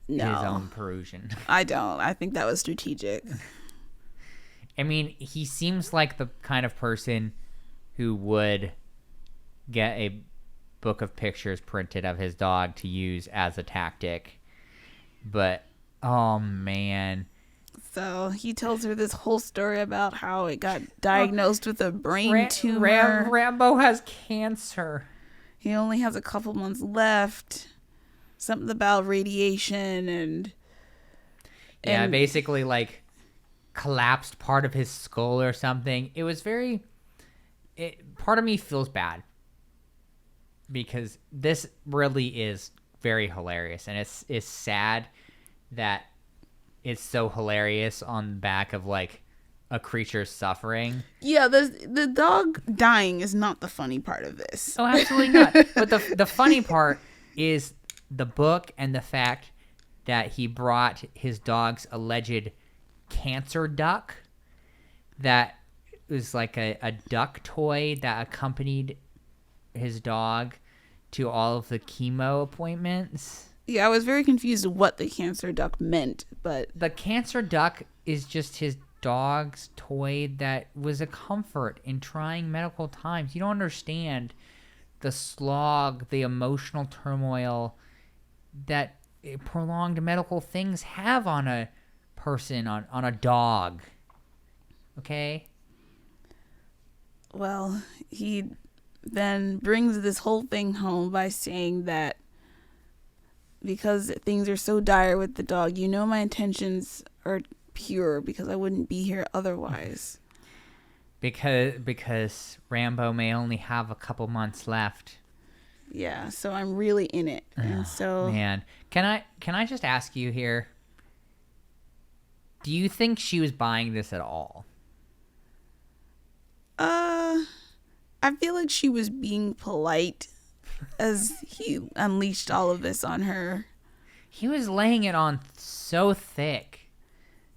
perusing? I don't. I think that was strategic. I mean, he seems like the kind of person who would get a book of pictures printed of his dog to use as a tactic. But, oh man, So he tells her this whole story about how it got diagnosed with a brain tumor. Rambo has cancer. He only has a couple months left. Something about radiation and basically like collapsed part of his skull or something. It was part of me feels bad because this really is very hilarious, and it's sad that it's so hilarious on the back of like a creature suffering. Yeah, the dog dying is not the funny part of this. Oh, absolutely not. But the funny part is the book and the fact that he brought his dog's alleged cancer duck that was like a duck toy that accompanied his dog to all of the chemo appointments. Yeah, I was very confused what the cancer duck meant, but the cancer duck is just his dog's toy that was a comfort in trying medical times. You don't understand the slog, the emotional turmoil that prolonged medical things have on a person, on a dog. Okay? Well, he then brings this whole thing home by saying that because things are so dire with the dog, you know my intentions are pure because I wouldn't be here otherwise. Because Rambo may only have a couple months left. Yeah, so I'm really in it. And so man, can I just ask you here? Do you think she was buying this at all? I feel like she was being polite as he unleashed all of this on her. He was laying it on so thick.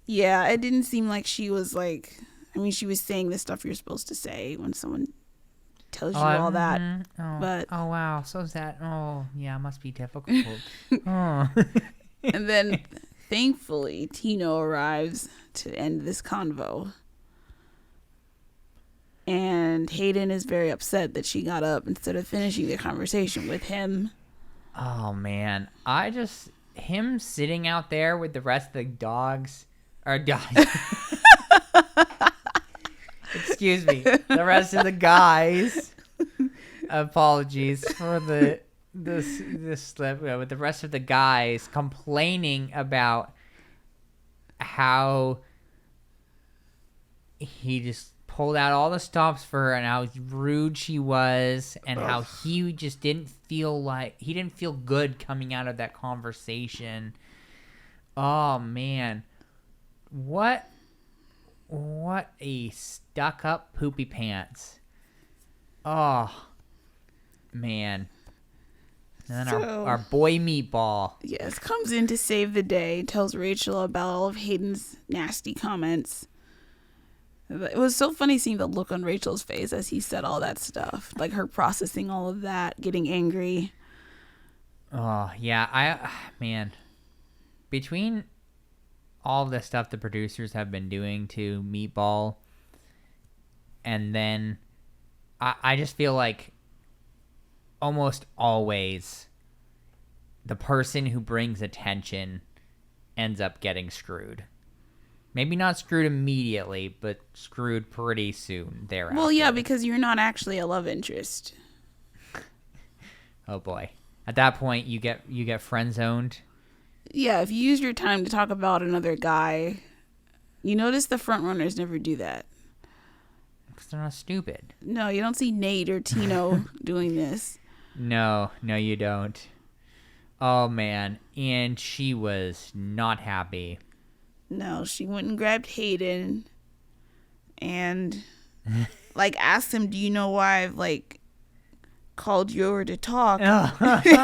Yeah, it didn't seem like she was like, I mean, she was saying the stuff you're supposed to say when someone tells you all that. But oh wow, so sad. Oh yeah, it must be difficult. Oh. And then thankfully Tino arrives to end this convo. And Hayden is very upset that she got up instead of finishing the conversation with him. Oh man, him sitting out there with the rest of the dogs, or guys. Excuse me, the rest of the guys. Apologies for this slip. With the rest of the guys complaining about how he just pulled out all the stops for her and how rude she was and how he just didn't feel good coming out of that conversation. Oh man, what a stuck up poopy pants. Oh man. And then our boy Meatball. Yes, comes in to save the day, tells Rachel about all of Hayden's nasty comments. It was so funny seeing the look on Rachel's face as he said all that stuff. Like her processing all of that, getting angry. Oh, yeah. Man. Between all the stuff the producers have been doing to Meatball, and then I just feel like almost always the person who brings attention ends up getting screwed. Maybe not screwed immediately, but screwed pretty soon thereafter. Well, yeah, because you're not actually a love interest. Oh boy. At that point, you get friend zoned. Yeah, if you use your time to talk about another guy, you notice the front runners never do that. Because they're not stupid. No, you don't see Nate or Tino doing this. No, you don't. Oh man, and she was not happy. No, she went and grabbed Hayden and like asked him, "Do you know why I've like called you over to talk?"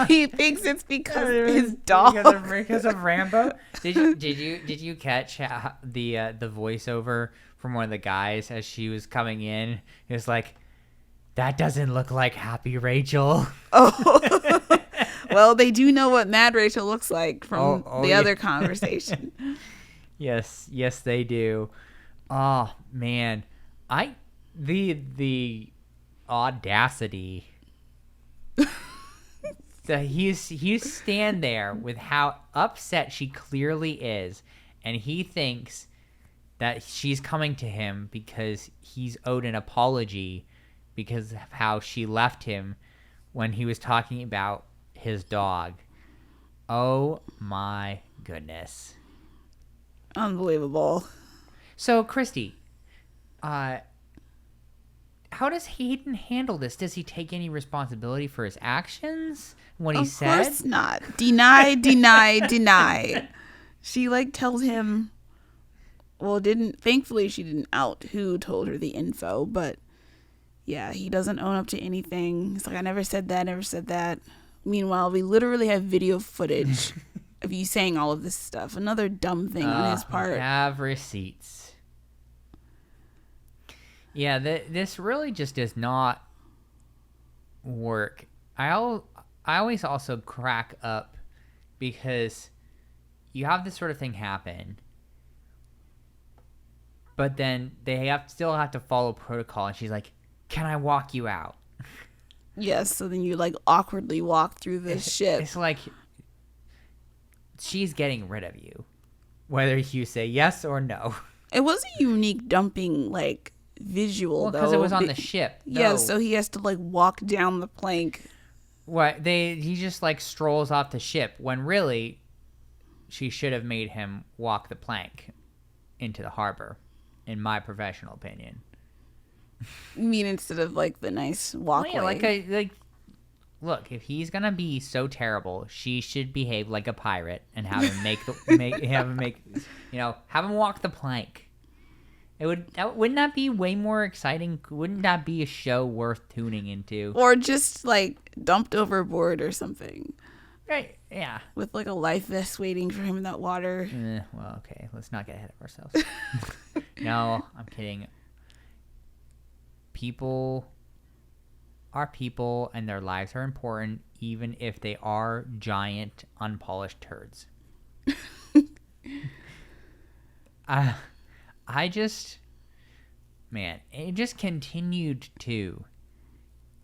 He thinks it's because of his dog. Because of Rambo. Did you catch the voiceover from one of the guys as she was coming in? It was like, "That doesn't look like happy Rachel." Oh. Well, they do know what mad Rachel looks like from the other conversation. Yes, they do. Oh man, the audacity that he's stand there with how upset she clearly is, and he thinks that she's coming to him because he's owed an apology because of how she left him when he was talking about his dog. Oh my goodness. Unbelievable. So, Christy, how does Hayden handle this? Does he take any responsibility for his actions? What he said? Of course not. Deny, deny, deny. She tells him, well, thankfully she didn't out who told her the info, but yeah, he doesn't own up to anything. He's like, I never said that. Meanwhile, we literally have video footage of you saying all of this stuff. Another dumb thing on his part. We have receipts. Yeah, this really just does not work. I always also crack up because you have this sort of thing happen, but then they still have to follow protocol, and she's like, can I walk you out? Yes, so then you awkwardly walk through the ship. It's like she's getting rid of you, whether you say yes or no. It was a unique dumping visual, though. Because it was on the ship. Yeah, so he has to walk down the plank. What he just strolls off the ship when really she should have made him walk the plank into the harbor, in my professional opinion. You mean instead of the nice walkway? Well, yeah, look, if he's gonna be so terrible, she should behave like a pirate and have him have him walk the plank. Wouldn't that be way more exciting? Wouldn't that be a show worth tuning into? Or just dumped overboard or something. Right? Yeah. With a life vest waiting for him in that water. Well, okay. Let's not get ahead of ourselves. No, I'm kidding. People are people, and their lives are important, even if they are giant, unpolished turds. It just continued to,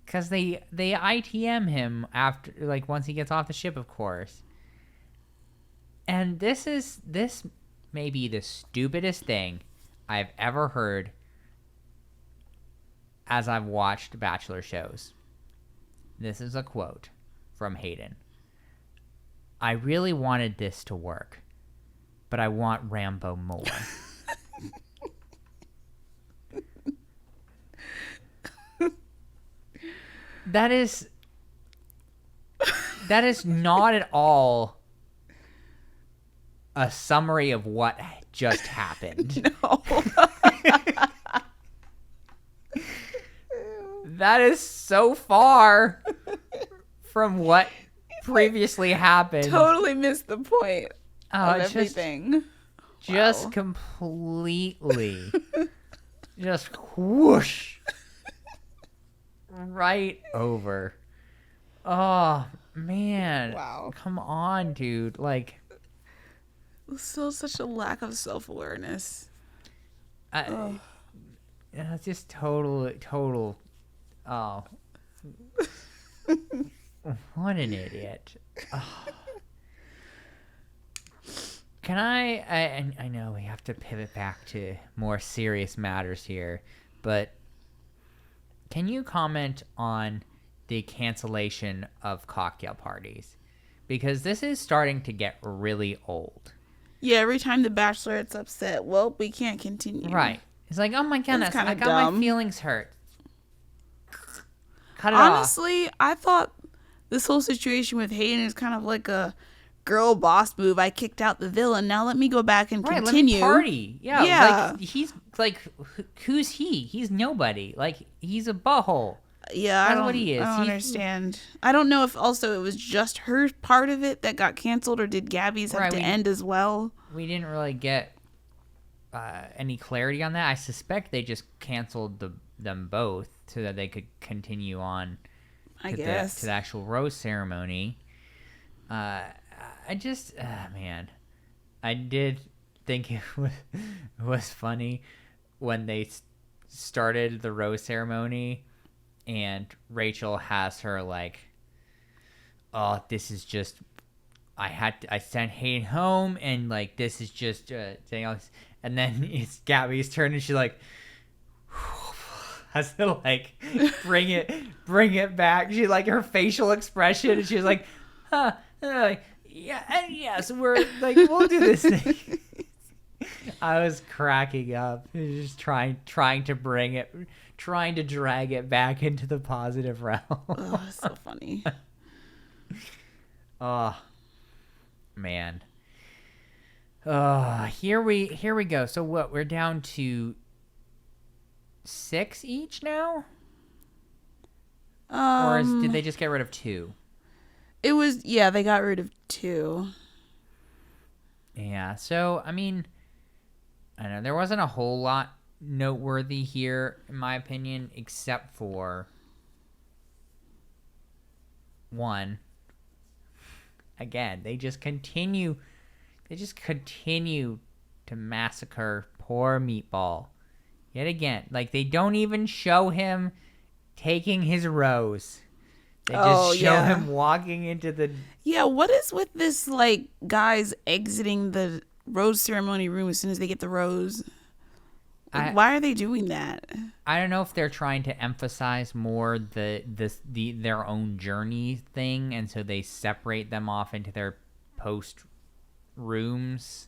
because they ITM him after, once he gets off the ship, of course. And this may be the stupidest thing I've ever heard as I've watched Bachelor shows. This is a quote from Hayden. I really wanted this to work, but I want Rambo more. That is not at all a summary of what just happened. No. That is so far from what previously happened. Totally missed the point of everything. Just completely. Just whoosh. Right over. Oh, man. Wow. Come on, dude. Still such a lack of self-awareness. It's just total. Oh. What an idiot. Oh. Can I know we have to pivot back to more serious matters here, but can you comment on the cancellation of cocktail parties? Because this is starting to get really old. Yeah, every time the Bachelorette's upset, well, we can't continue. Right. It's like, oh my goodness, I got dumb. my feelings hurt. Cut it off. Honestly, I thought this whole situation with Hayden is kind of like a girl boss move. I kicked out the villain. Now let me go back and continue. Let me party. Yeah. Yeah. He's who's he? He's nobody. He's a butthole. Yeah, That's what he is. I don't understand. I don't know if also it was just her part of it that got canceled, or did Gabby's have to end as well? We didn't really get any clarity on that. I suspect they just canceled them both so that they could continue on to the actual rose ceremony. I just, man, I did think it was funny when they started the rose ceremony and Rachel has her oh, this is just I sent Hayden home, and like this is just thing else. And then it's Gabby's turn, and she's like has to like bring it back. She like her facial expression, and she's like, huh, like, yeah, and yes, we're like we'll do this thing. I was cracking up, just trying to trying to drag it back into the positive realm. Oh, so funny. Oh, man. Here we go. So what? We're down to 6 each now? Did they just get rid of 2? It was, yeah, they got rid of 2. Yeah, so, I mean, I don't know, there wasn't a whole lot noteworthy here, in my opinion, except for 1. Again, they just continue to massacre poor Meatball. Yet again, like, they don't even show him taking his rose. They just show him walking into the... Yeah, what is with this, like, guys exiting the rose ceremony room as soon as they get the rose? Like, why are they doing that? I don't know if they're trying to emphasize more their own journey thing, and so they separate them off into their post rooms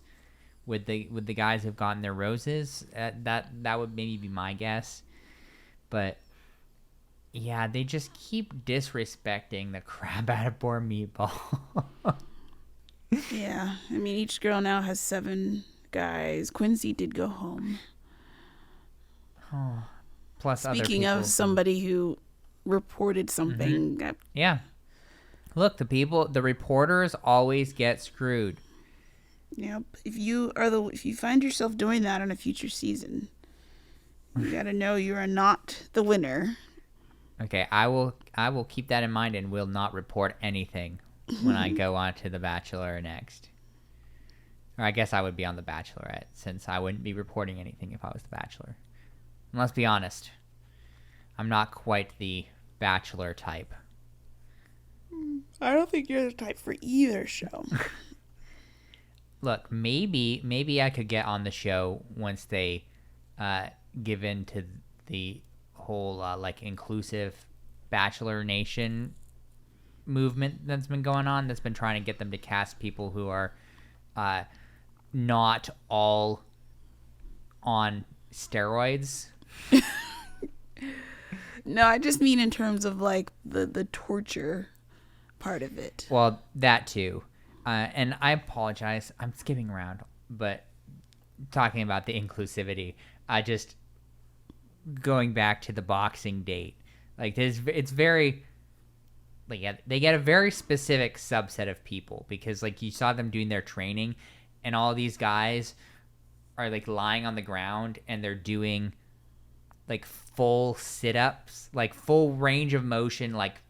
with the guys who've gotten their roses. That would maybe be my guess, but yeah, they just keep disrespecting the crap out of poor Meatball. Yeah, I mean, each girl now has 7 guys. Quincy did go home. Oh, plus speaking other of somebody who reported something. Mm-hmm. Yeah. Look, the reporters always get screwed. Yep. If you find yourself doing that on a future season, you got to know you are not the winner. Okay, I will keep that in mind and will not report anything when I go on to The Bachelor next. Or I guess I would be on The Bachelorette, since I wouldn't be reporting anything if I was The Bachelor. And let's be honest, I'm not quite the Bachelor type. I don't think you're the type for either show. Look, maybe I could get on the show once they give in to the whole like inclusive Bachelor Nation movement that's been going on, that's been trying to get them to cast people who are not all on steroids. No, I just mean in terms of like the torture part of it. Well, that too. And I apologize, I'm skipping around, but talking about the inclusivity, I just going back to the boxing date, like it's very, like, yeah, they get a very specific subset of people, because like you saw them doing their training, and all these guys are like lying on the ground and they're doing like full sit-ups, like full range of motion, like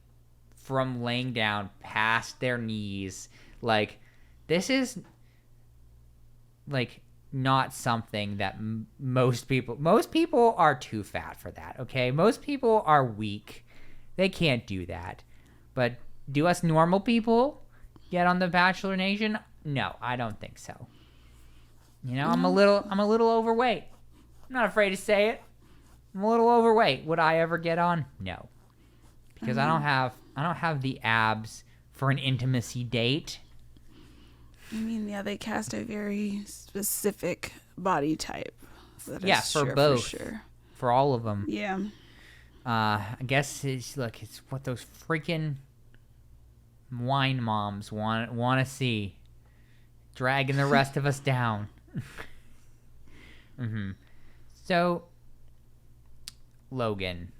from laying down past their knees. Like, this is like not something that most people are too fat for that. Okay, most people are weak, they can't do that. But do us normal people get on the Bachelor Nation? No, I don't think so. You know, I'm a little overweight. I'm not afraid to say it. I'm a little overweight. Would I ever get on? No, because I don't have the abs for an intimacy date. I mean, yeah, they cast a very specific body type. Yeah, for both. For sure. For all of them. Yeah. I guess it's what those freaking wine moms want to see, dragging the rest of us down. Mm-hmm. So, Logan.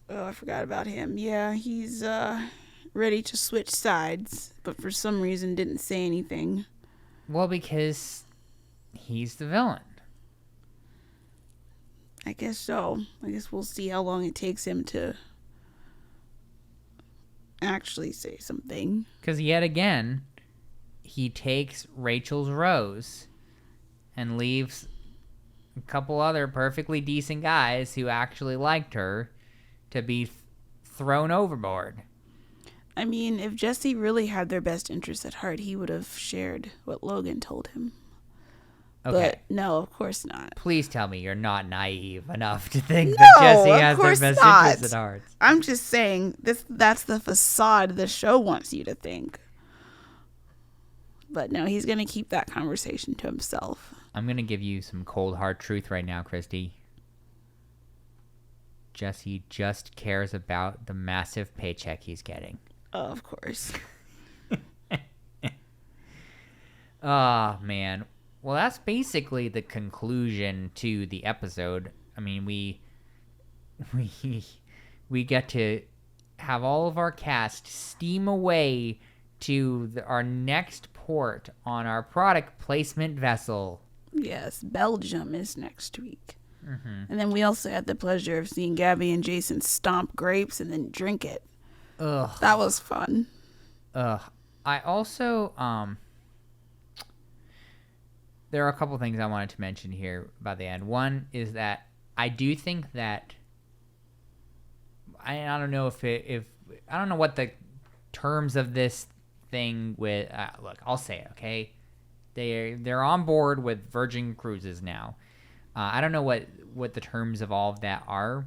Oh, I forgot about him. Yeah, he's ready to switch sides, but for some reason didn't say anything. Well, because he's the villain. I guess so. I guess we'll see how long it takes him to actually say something. Because yet again, he takes Rachel's rose and leaves a couple other perfectly decent guys who actually liked her to be thrown overboard. I mean, if Jesse really had their best interests at heart, he would have shared what Logan told him. Okay. But no, of course not. Please tell me you're not naive enough to think that Jesse has their best interests at heart. I'm just saying that's the facade the show wants you to think. But no, he's going to keep that conversation to himself. I'm going to give you some cold hard truth right now, Christy. Jesse just cares about the massive paycheck he's getting. Oh, of course. Oh, man. Well, that's basically the conclusion to the episode. I mean, we get to have all of our cast steam away to our next port on our product placement vessel. Yes, Belgium is next week. Mm-hmm. And then we also had the pleasure of seeing Gabby and Jason stomp grapes and then drink it. Ugh. That was fun. Ugh. I also, there are a couple things I wanted to mention here by the end. One is that I do think that, I don't know if I don't know what the terms of this thing with, look, I'll say it, okay? They're on board with Virgin Cruises now. I don't know what the terms of all of that are,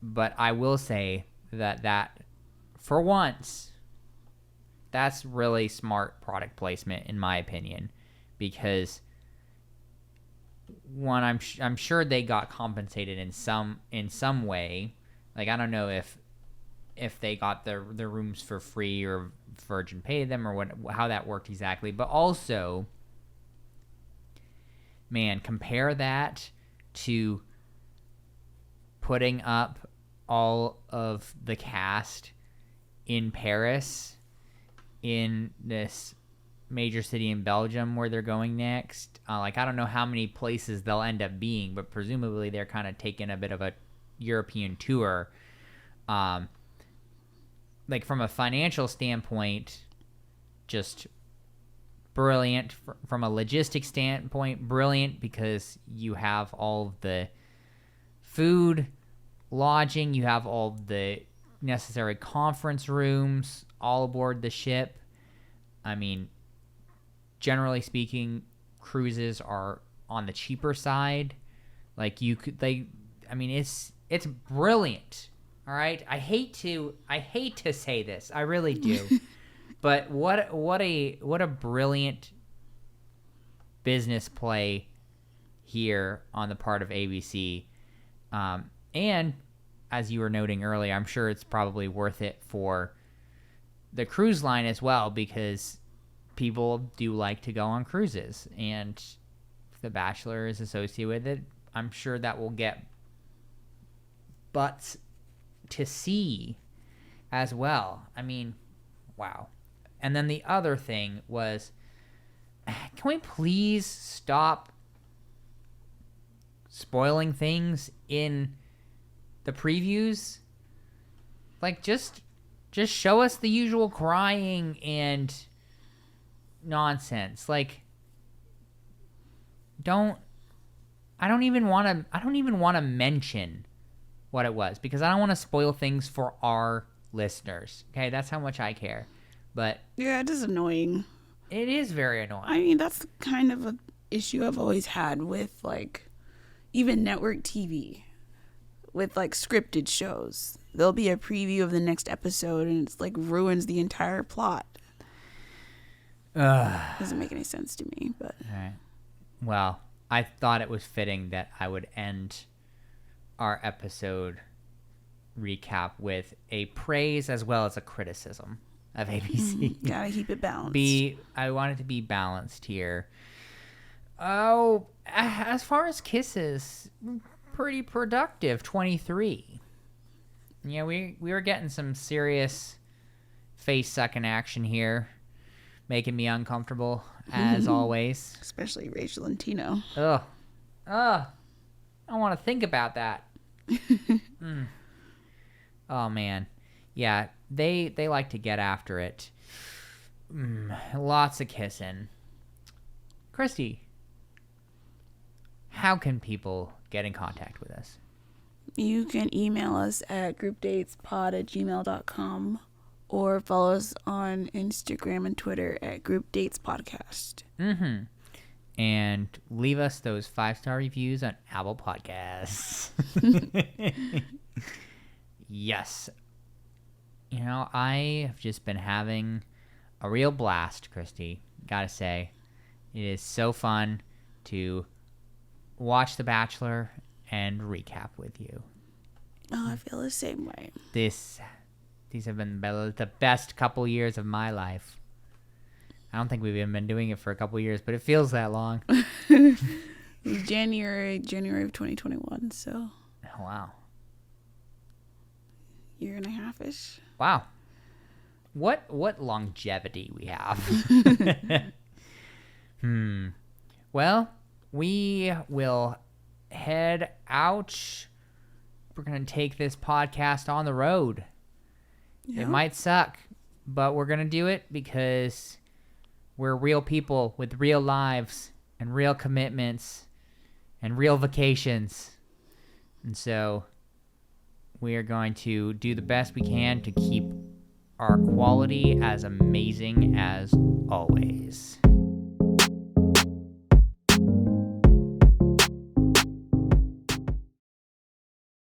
but I will say that for once, that's really smart product placement in my opinion, because one, I'm sure they got compensated in some way. Like, I don't know if they got the rooms for free or Virgin paid them or how that worked exactly, but also, man, compare that to putting up all of the cast in Paris, in this major city in Belgium where they're going next. Like, I don't know how many places they'll end up being, but presumably they're kind of taking a bit of a European tour. Like, from a financial standpoint, just brilliant. From a logistics standpoint, brilliant, because you have all of the food, lodging, you have all the necessary conference rooms all aboard the ship. I mean, generally speaking, cruises are on the cheaper side. Like, it's brilliant. All right, I hate to say this, I really do, but what a brilliant business play here on the part of ABC, and as you were noting earlier, I'm sure it's probably worth it for the cruise line as well, because people do like to go on cruises, and if The Bachelor is associated with it, I'm sure that will get butts to see as well. I mean, wow. And then the other thing was, can we please stop spoiling things in the previews? Like, just show us the usual crying and nonsense. Like, I don't even want to mention what it was, because I don't want to spoil things for our listeners. Okay, that's how much I care. But yeah, it is annoying. It is very annoying. I mean, that's kind of an issue I've always had with, like, even network TV, with, like, scripted shows. There'll be a preview of the next episode, and it's like ruins the entire plot. Doesn't make any sense to me, but all right. Well, I thought it was fitting that I would end our episode recap with a praise as well as a criticism of ABC. Gotta keep it balanced. I want it to be balanced here. Oh, as far as kisses, pretty productive. 23. Yeah, we were getting some serious face sucking action here, making me uncomfortable as always. Especially Rachel and Tino. Ugh. I don't want to think about that. Oh man, yeah, they like to get after it. Lots of kissing. Christy, how can people get in contact with us? You can email us at groupdatespod@gmail.com, or follow us on Instagram and Twitter at groupdatespodcast. Mm-hmm. And leave us those 5-star reviews on Apple Podcasts. Yes. You know, I have just been having a real blast, Christy. Gotta say, it is so fun to watch The Bachelor and recap with you. Oh, I feel the same way. These have been the best couple years of my life. I don't think we've even been doing it for a couple years, but it feels that long. January of 2021, so. Oh, wow. Year and a half-ish. Wow. What longevity we have. Well, we will head out. We're going to take this podcast on the road. Yeah. It might suck, but we're going to do it because we're real people with real lives and real commitments and real vacations. And so we are going to do the best we can to keep our quality as amazing as always.